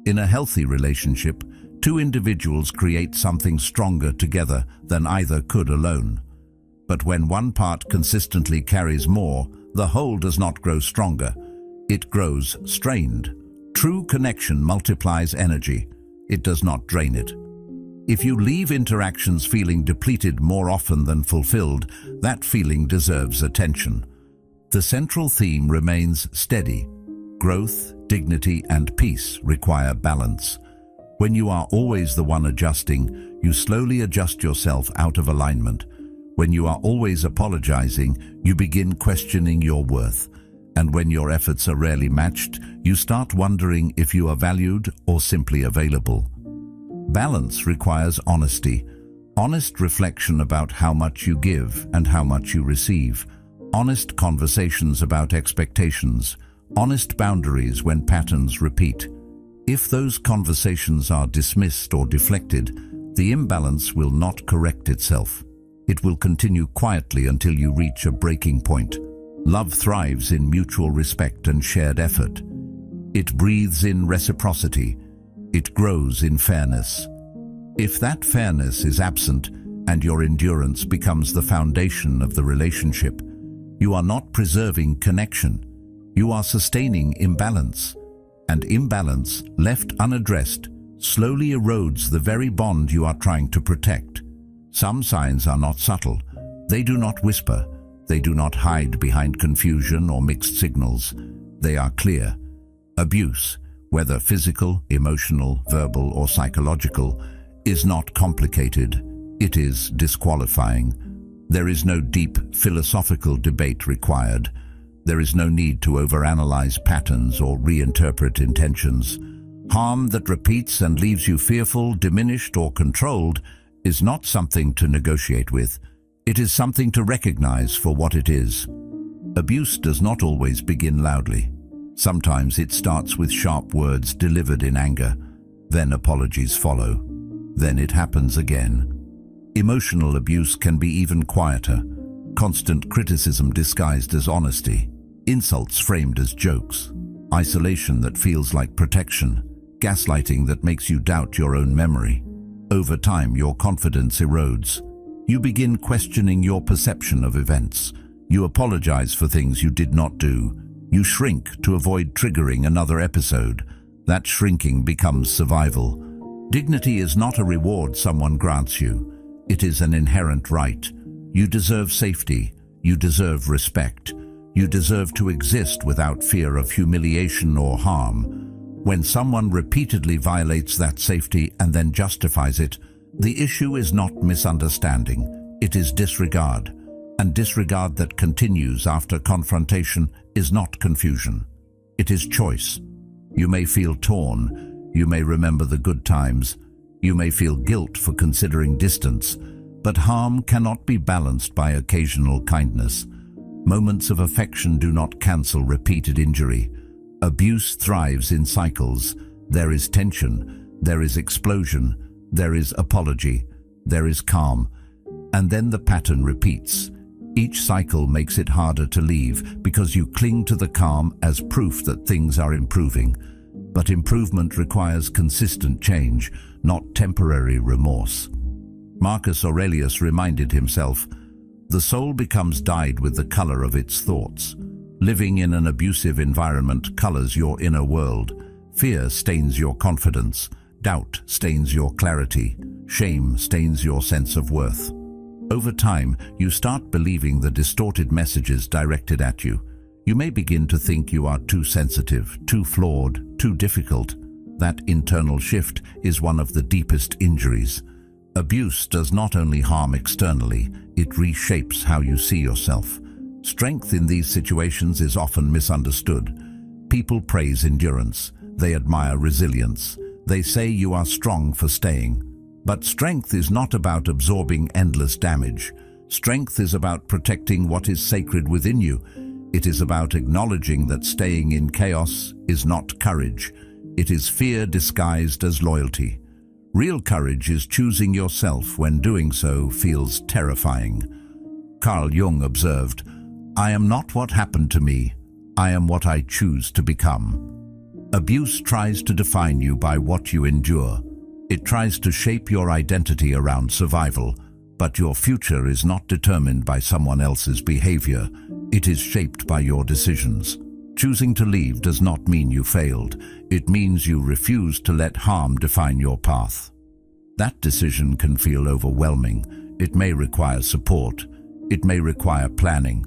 In a healthy relationship, two individuals create something stronger together than either could alone. But when one part consistently carries more, the whole does not grow stronger. It grows strained. True connection multiplies energy. It does not drain it. If you leave interactions feeling depleted more often than fulfilled, that feeling deserves attention. The central theme remains steady. Growth, dignity, and peace require balance. When you are always the one adjusting, you slowly adjust yourself out of alignment. When you are always apologizing, you begin questioning your worth. And when your efforts are rarely matched, you start wondering if you are valued or simply available. Balance requires honesty. Honest reflection about how much you give and how much you receive. Honest conversations about expectations. Honest boundaries when patterns repeat. If those conversations are dismissed or deflected, the imbalance will not correct itself. It will continue quietly until you reach a breaking point. Love thrives in mutual respect and shared effort. It breathes in reciprocity. It grows in fairness. If that fairness is absent and your endurance becomes the foundation of the relationship, you are not preserving connection. You are sustaining imbalance. And imbalance, left unaddressed, slowly erodes the very bond you are trying to protect. Some signs are not subtle. They do not whisper. They do not hide behind confusion or mixed signals. They are clear. Abuse, whether physical, emotional, verbal, or psychological, is not complicated. It is disqualifying. There is no deep philosophical debate required. There is no need to overanalyze patterns or reinterpret intentions. Harm that repeats and leaves you fearful, diminished, or controlled is not something to negotiate with. It is something to recognize for what it is. Abuse does not always begin loudly. Sometimes it starts with sharp words delivered in anger. Then apologies follow. Then it happens again. Emotional abuse can be even quieter. Constant criticism disguised as honesty. Insults framed as jokes. Isolation that feels like protection. Gaslighting that makes you doubt your own memory. Over time, your confidence erodes. You begin questioning your perception of events. You apologize for things you did not do. You shrink to avoid triggering another episode. That shrinking becomes survival. Dignity is not a reward someone grants you. It is an inherent right. You deserve safety. You deserve respect. You deserve to exist without fear of humiliation or harm. When someone repeatedly violates that safety and then justifies it, the issue is not misunderstanding. It is disregard. And disregard that continues after confrontation is not confusion. It is choice. You may feel torn. You may remember the good times. You may feel guilt for considering distance. But harm cannot be balanced by occasional kindness. Moments of affection do not cancel repeated injury. Abuse thrives in cycles. There is tension. There is explosion. There is apology. There is calm. And then the pattern repeats. Each cycle makes it harder to leave because you cling to the calm as proof that things are improving. But improvement requires consistent change, not temporary remorse. Marcus Aurelius reminded himself, "The soul becomes dyed with the color of its thoughts." Living in an abusive environment colors your inner world. Fear stains your confidence. Doubt stains your clarity. Shame stains your sense of worth. Over time, you start believing the distorted messages directed at you. You may begin to think you are too sensitive, too flawed, too difficult. That internal shift is one of the deepest injuries. Abuse does not only harm externally, it reshapes how you see yourself. Strength in these situations is often misunderstood. People praise endurance. They admire resilience. They say you are strong for staying. But strength is not about absorbing endless damage. Strength is about protecting what is sacred within you. It is about acknowledging that staying in chaos is not courage. It is fear disguised as loyalty. Real courage is choosing yourself when doing so feels terrifying. Carl Jung observed, "I am not what happened to me. I am what I choose to become." Abuse tries to define you by what you endure. It tries to shape your identity around survival, but your future is not determined by someone else's behavior. It is shaped by your decisions. Choosing to leave does not mean you failed. It means you refused to let harm define your path. That decision can feel overwhelming. It may require support. It may require planning,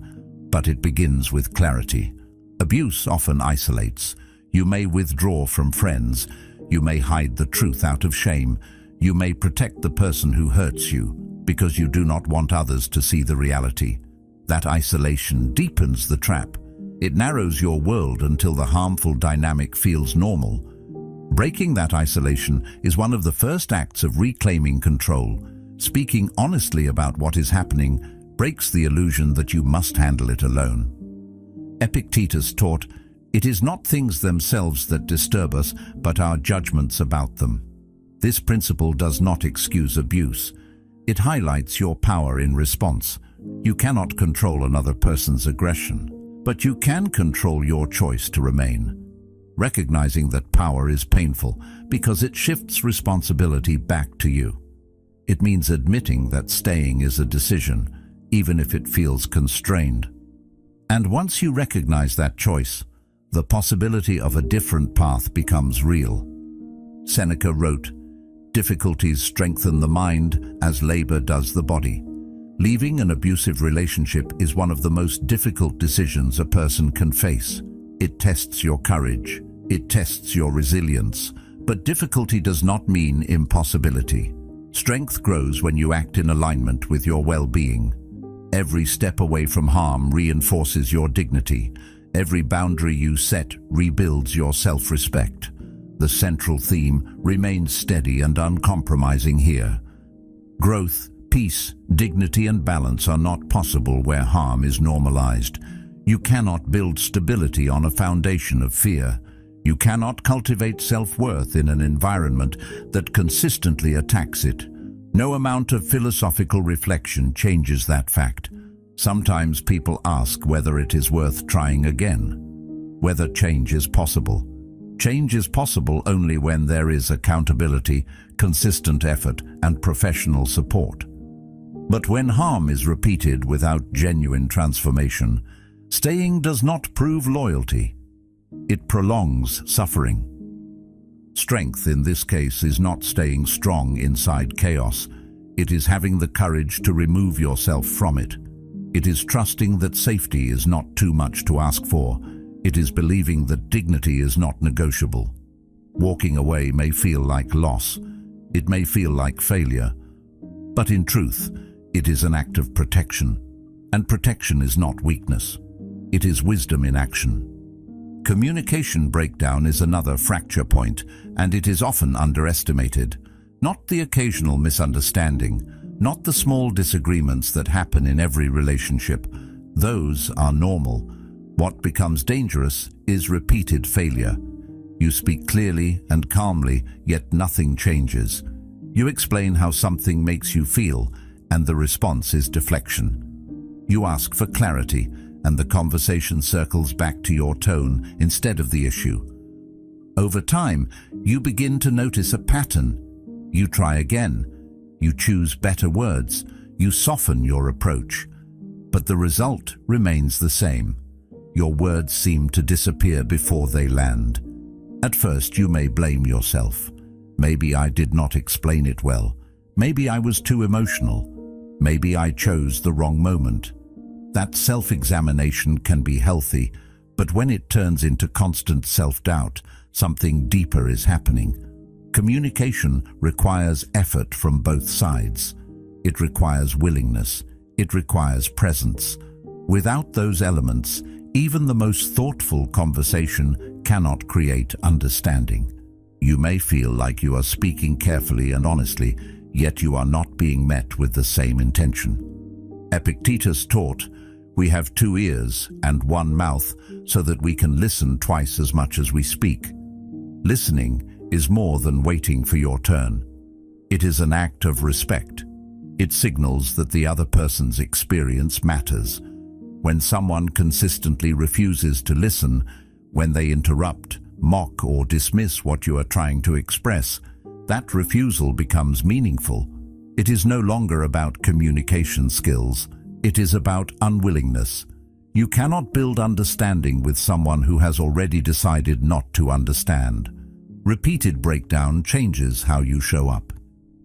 but it begins with clarity. Abuse often isolates. You may withdraw from friends. You may hide the truth out of shame. You may protect the person who hurts you because you do not want others to see the reality. That isolation deepens the trap. It narrows your world until the harmful dynamic feels normal. Breaking that isolation is one of the first acts of reclaiming control. Speaking honestly about what is happening breaks the illusion that you must handle it alone. Epictetus taught, "It is not things themselves that disturb us, but our judgments about them." This principle does not excuse abuse. It highlights your power in response. You cannot control another person's aggression, but you can control your choice to remain. Recognizing that power is painful because it shifts responsibility back to you. It means admitting that staying is a decision, even if it feels constrained. And once you recognize that choice, the possibility of a different path becomes real. Seneca wrote, "Difficulties strengthen the mind as labor does the body." Leaving an abusive relationship is one of the most difficult decisions a person can face. It tests your courage. It tests your resilience. But difficulty does not mean impossibility. Strength grows when you act in alignment with your well-being. Every step away from harm reinforces your dignity. Every boundary you set rebuilds your self-respect. The central theme remains steady and uncompromising here. Growth, peace, dignity and balance are not possible where harm is normalized. You cannot build stability on a foundation of fear. You cannot cultivate self-worth in an environment that consistently attacks it. No amount of philosophical reflection changes that fact. Sometimes people ask whether it is worth trying again, whether change is possible. Change is possible only when there is accountability, consistent effort, and professional support. But when harm is repeated without genuine transformation, staying does not prove loyalty. It prolongs suffering. Strength in this case is not staying strong inside chaos. It is having the courage to remove yourself from it. It is trusting that safety is not too much to ask for. It is believing that dignity is not negotiable. Walking away may feel like loss. It may feel like failure. But in truth, it is an act of protection. And protection is not weakness. It is wisdom in action. Communication breakdown is another fracture point, and it is often underestimated. Not the occasional misunderstanding, not the small disagreements that happen in every relationship. Those are normal. What becomes dangerous is repeated failure. You speak clearly and calmly, yet nothing changes. You explain how something makes you feel, and the response is deflection. You ask for clarity, and the conversation circles back to your tone instead of the issue. Over time, you begin to notice a pattern. You try again. You choose better words. You soften your approach. But the result remains the same. Your words seem to disappear before they land. At first, you may blame yourself. Maybe I did not explain it well. Maybe I was too emotional. Maybe I chose the wrong moment. That self-examination can be healthy, but when it turns into constant self-doubt, something deeper is happening. Communication requires effort from both sides. It requires willingness. It requires presence. Without those elements, even the most thoughtful conversation cannot create understanding. You may feel like you are speaking carefully and honestly, yet you are not being met with the same intention. Epictetus taught, "We have 2 ears and 1 mouth so that we can listen twice as much as we speak." Listening is more than waiting for your turn. It is an act of respect. It signals that the other person's experience matters. When someone consistently refuses to listen, when they interrupt, mock, or dismiss what you are trying to express, that refusal becomes meaningful. It is no longer about communication skills. It is about unwillingness. You cannot build understanding with someone who has already decided not to understand. Repeated breakdown changes how you show up.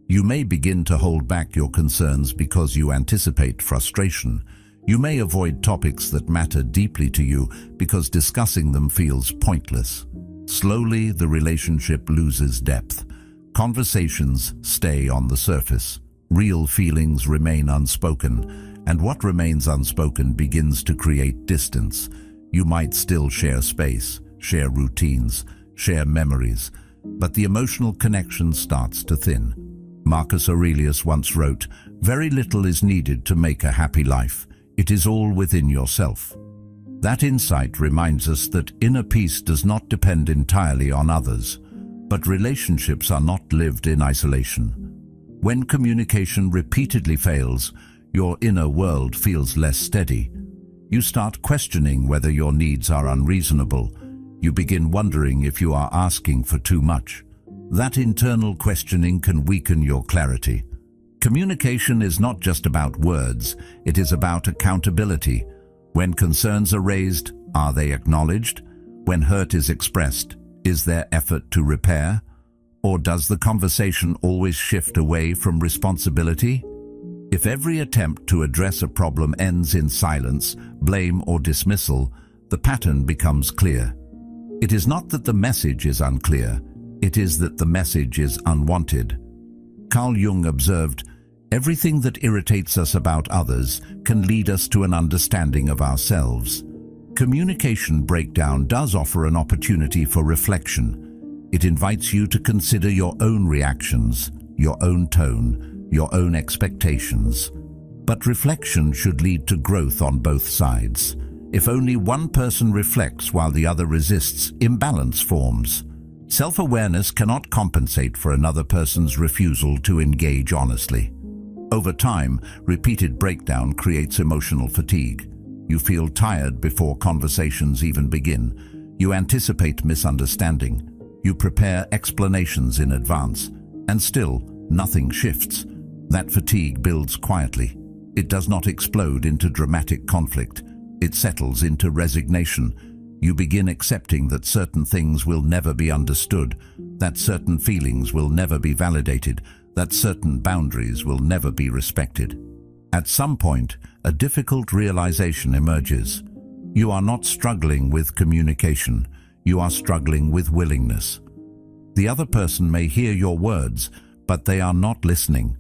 You may begin to hold back your concerns because you anticipate frustration. You may avoid topics that matter deeply to you because discussing them feels pointless. Slowly, the relationship loses depth. Conversations stay on the surface. Real feelings remain unspoken, and what remains unspoken begins to create distance. You might still share space, share routines, share memories, but the emotional connection starts to thin. Marcus Aurelius once wrote, "Very little is needed to make a happy life. It is all within yourself." That insight reminds us that inner peace does not depend entirely on others, but relationships are not lived in isolation. When communication repeatedly fails, your inner world feels less steady. You start questioning whether your needs are unreasonable. You begin wondering if you are asking for too much. That internal questioning can weaken your clarity. Communication is not just about words, it is about accountability. When concerns are raised, are they acknowledged? When hurt is expressed, is there effort to repair? Or does the conversation always shift away from responsibility? If every attempt to address a problem ends in silence, blame, or dismissal, the pattern becomes clear. It is not that the message is unclear, it is that the message is unwanted. Carl Jung observed, "Everything that irritates us about others can lead us to an understanding of ourselves." Communication breakdown does offer an opportunity for reflection. It invites you to consider your own reactions, your own tone, your own expectations. But reflection should lead to growth on both sides. If only one person reflects while the other resists, imbalance forms. Self-awareness cannot compensate for another person's refusal to engage honestly. Over time, repeated breakdown creates emotional fatigue. You feel tired before conversations even begin. You anticipate misunderstanding. You prepare explanations in advance, and still, nothing shifts. That fatigue builds quietly. It does not explode into dramatic conflict. It settles into resignation. You begin accepting that certain things will never be understood, that certain feelings will never be validated, that certain boundaries will never be respected. At some point, a difficult realization emerges. You are not struggling with communication. You are struggling with willingness. The other person may hear your words, but they are not listening.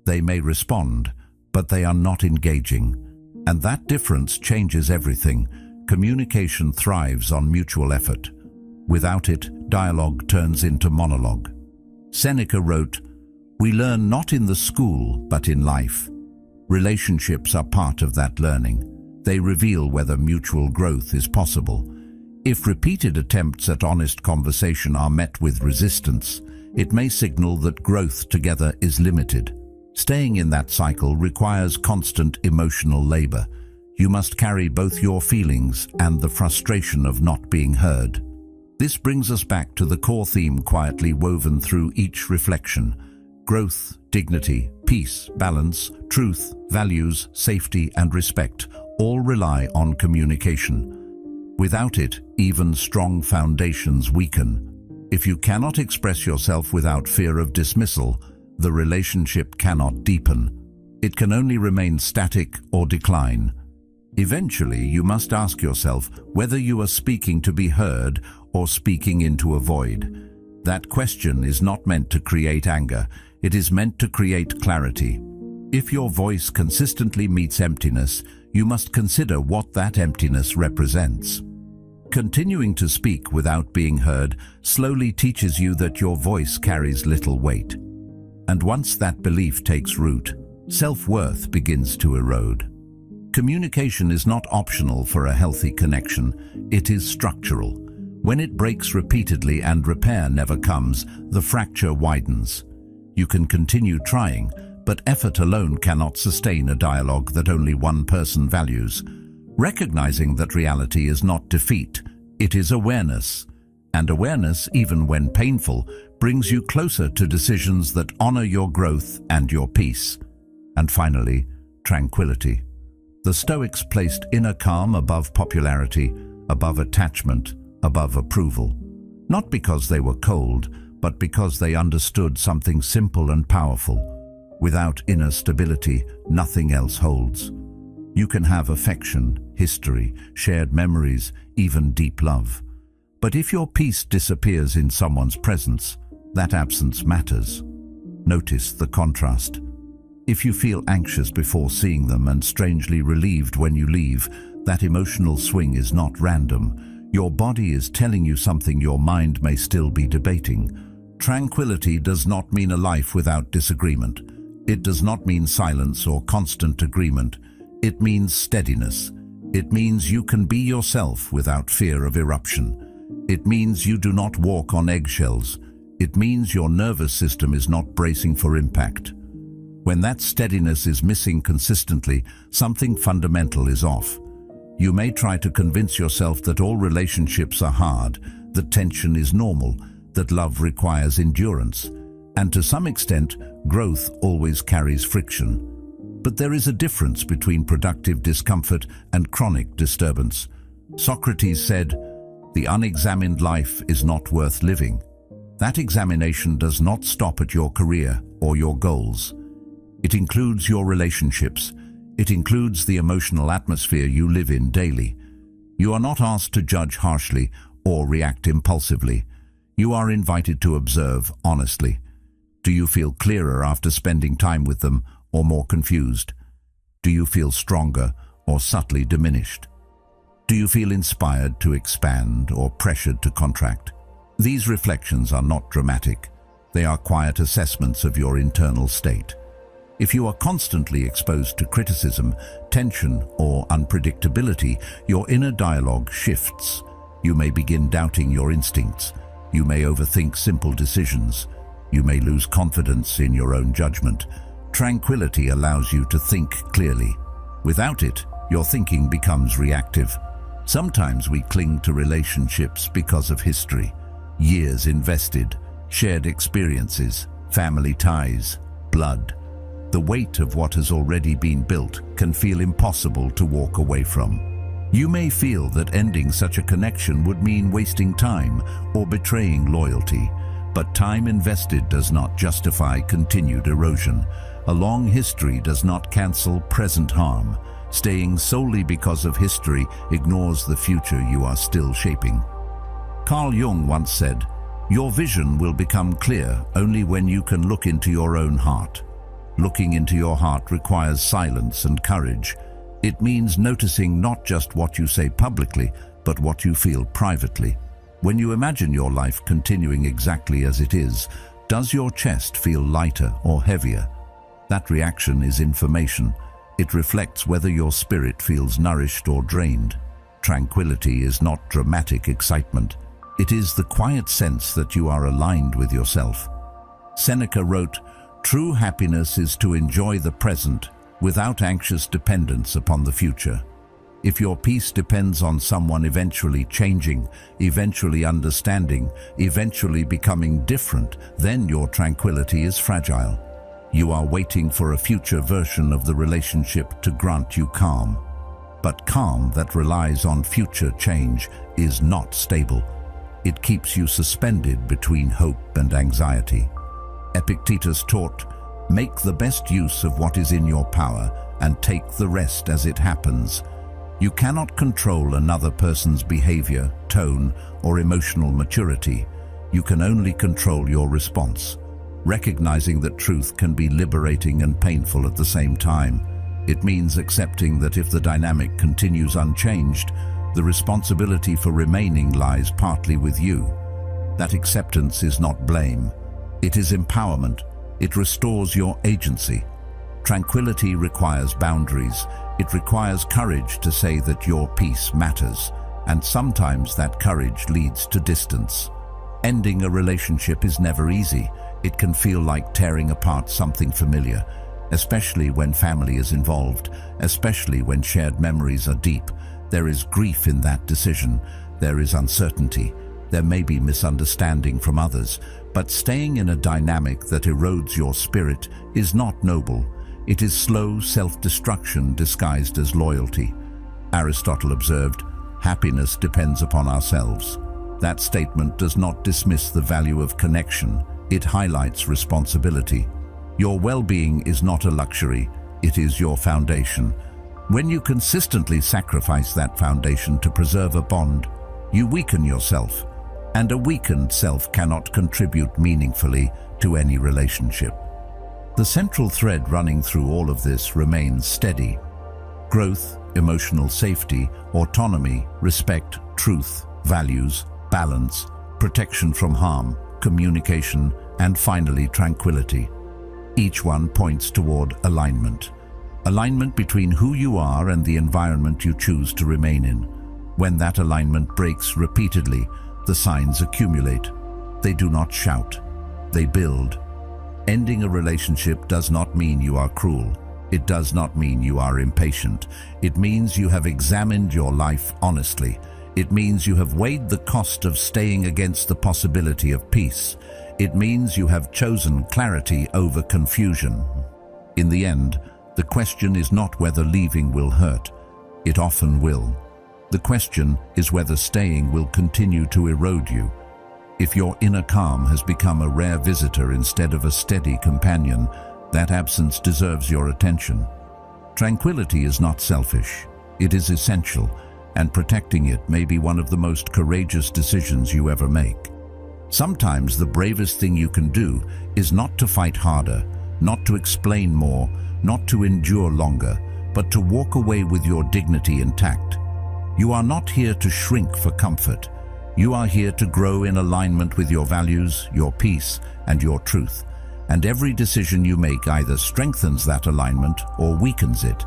They may respond, but they are not engaging. And that difference changes everything. Communication thrives on mutual effort. Without it, dialogue turns into monologue. Seneca wrote, "We learn not in the school, but in life." Relationships are part of that learning. They reveal whether mutual growth is possible. If repeated attempts at honest conversation are met with resistance, it may signal that growth together is limited. Staying in that cycle requires constant emotional labor. You must carry both your feelings and the frustration of not being heard. This brings us back to the core theme quietly woven through each reflection. Growth, dignity, peace, balance, truth, values, safety, and respect all rely on communication. Without it, even strong foundations weaken. If you cannot express yourself without fear of dismissal, the relationship cannot deepen. It can only remain static or decline. Eventually, you must ask yourself whether you are speaking to be heard or speaking into a void. That question is not meant to create anger. It is meant to create clarity. If your voice consistently meets emptiness, you must consider what that emptiness represents. Continuing to speak without being heard slowly teaches you that your voice carries little weight. And once that belief takes root, self-worth begins to erode. Communication is not optional for a healthy connection, it is structural. When it breaks repeatedly and repair never comes, the fracture widens. You can continue trying, but effort alone cannot sustain a dialogue that only one person values. Recognizing that reality is not defeat, it is awareness. And awareness, even when painful, brings you closer to decisions that honor your growth and your peace. And finally, tranquility. The Stoics placed inner calm above popularity, above attachment, above approval. Not because they were cold, but because they understood something simple and powerful. Without inner stability, nothing else holds. You can have affection, history, shared memories, even deep love. But if your peace disappears in someone's presence, that absence matters. Notice the contrast. If you feel anxious before seeing them and strangely relieved when you leave, that emotional swing is not random. Your body is telling you something your mind may still be debating. Tranquility does not mean a life without disagreement. It does not mean silence or constant agreement. It means steadiness. It means you can be yourself without fear of eruption. It means you do not walk on eggshells. It means your nervous system is not bracing for impact. When that steadiness is missing consistently, something fundamental is off. You may try to convince yourself that all relationships are hard, that tension is normal, that love requires endurance, and to some extent, growth always carries friction. But there is a difference between productive discomfort and chronic disturbance. Socrates said, "The unexamined life is not worth living." That examination does not stop at your career or your goals. It includes your relationships. It includes the emotional atmosphere you live in daily. You are not asked to judge harshly or react impulsively. You are invited to observe honestly. Do you feel clearer after spending time with them, or more confused? Do you feel stronger or subtly diminished? Do you feel inspired to expand or pressured to contract? These reflections are not dramatic. They are quiet assessments of your internal state. If you are constantly exposed to criticism, tension, or unpredictability, your inner dialogue shifts. You may begin doubting your instincts. You may overthink simple decisions. You may lose confidence in your own judgment. Tranquility allows you to think clearly. Without it, your thinking becomes reactive. Sometimes we cling to relationships because of history. Years invested, shared experiences, family ties, blood. The weight of what has already been built can feel impossible to walk away from. You may feel that ending such a connection would mean wasting time or betraying loyalty, but time invested does not justify continued erosion. A long history does not cancel present harm. Staying solely because of history ignores the future you are still shaping. Carl Jung once said, "Your vision will become clear only when you can look into your own heart." Looking into your heart requires silence and courage. It means noticing not just what you say publicly, but what you feel privately. When you imagine your life continuing exactly as it is, does your chest feel lighter or heavier? That reaction is information. It reflects whether your spirit feels nourished or drained. Tranquility is not dramatic excitement. It is the quiet sense that you are aligned with yourself. Seneca wrote, "True happiness is to enjoy the present without anxious dependence upon the future." If your peace depends on someone eventually changing, eventually understanding, eventually becoming different, then your tranquility is fragile. You are waiting for a future version of the relationship to grant you calm. But calm that relies on future change is not stable. It keeps you suspended between hope and anxiety. Epictetus taught, "Make the best use of what is in your power and take the rest as it happens." You cannot control another person's behavior, tone, or emotional maturity. You can only control your response. Recognizing that truth can be liberating and painful at the same time. It means accepting that if the dynamic continues unchanged, the responsibility for remaining lies partly with you. That acceptance is not blame. It is empowerment. It restores your agency. Tranquility requires boundaries. It requires courage to say that your peace matters, and sometimes that courage leads to distance. Ending a relationship is never easy. It can feel like tearing apart something familiar, especially when family is involved, especially when shared memories are deep. There is grief in that decision. There is uncertainty. There may be misunderstanding from others, but staying in a dynamic that erodes your spirit is not noble. It is slow self-destruction disguised as loyalty. Aristotle observed, "Happiness depends upon ourselves." That statement does not dismiss the value of connection. It highlights responsibility. Your well-being is not a luxury, it is your foundation. When you consistently sacrifice that foundation to preserve a bond, you weaken yourself, and a weakened self cannot contribute meaningfully to any relationship. The central thread running through all of this remains steady. Growth, emotional safety, autonomy, respect, truth, values, balance, protection from harm, communication, and finally tranquility. Each one points toward alignment. Alignment between who you are and the environment you choose to remain in. When that alignment breaks repeatedly, the signs accumulate. They do not shout, they build. Ending a relationship does not mean you are cruel. It does not mean you are impatient. It means you have examined your life honestly. It means you have weighed the cost of staying against the possibility of peace. It means you have chosen clarity over confusion. In the end, the question is not whether leaving will hurt. It often will. The question is whether staying will continue to erode you. If your inner calm has become a rare visitor instead of a steady companion, that absence deserves your attention. Tranquility is not selfish. It is essential, and protecting it may be one of the most courageous decisions you ever make. Sometimes the bravest thing you can do is not to fight harder, not to explain more, not to endure longer, but to walk away with your dignity intact. You are not here to shrink for comfort. You are here to grow in alignment with your values, your peace, and your truth. And every decision you make either strengthens that alignment or weakens it.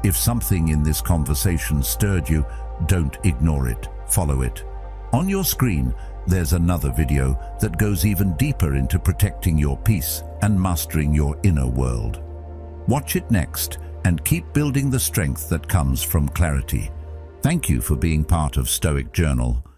If something in this conversation stirred you, don't ignore it, follow it. On your screen, there's another video that goes even deeper into protecting your peace and mastering your inner world. Watch it next and keep building the strength that comes from clarity. Thank you for being part of Stoic Journal.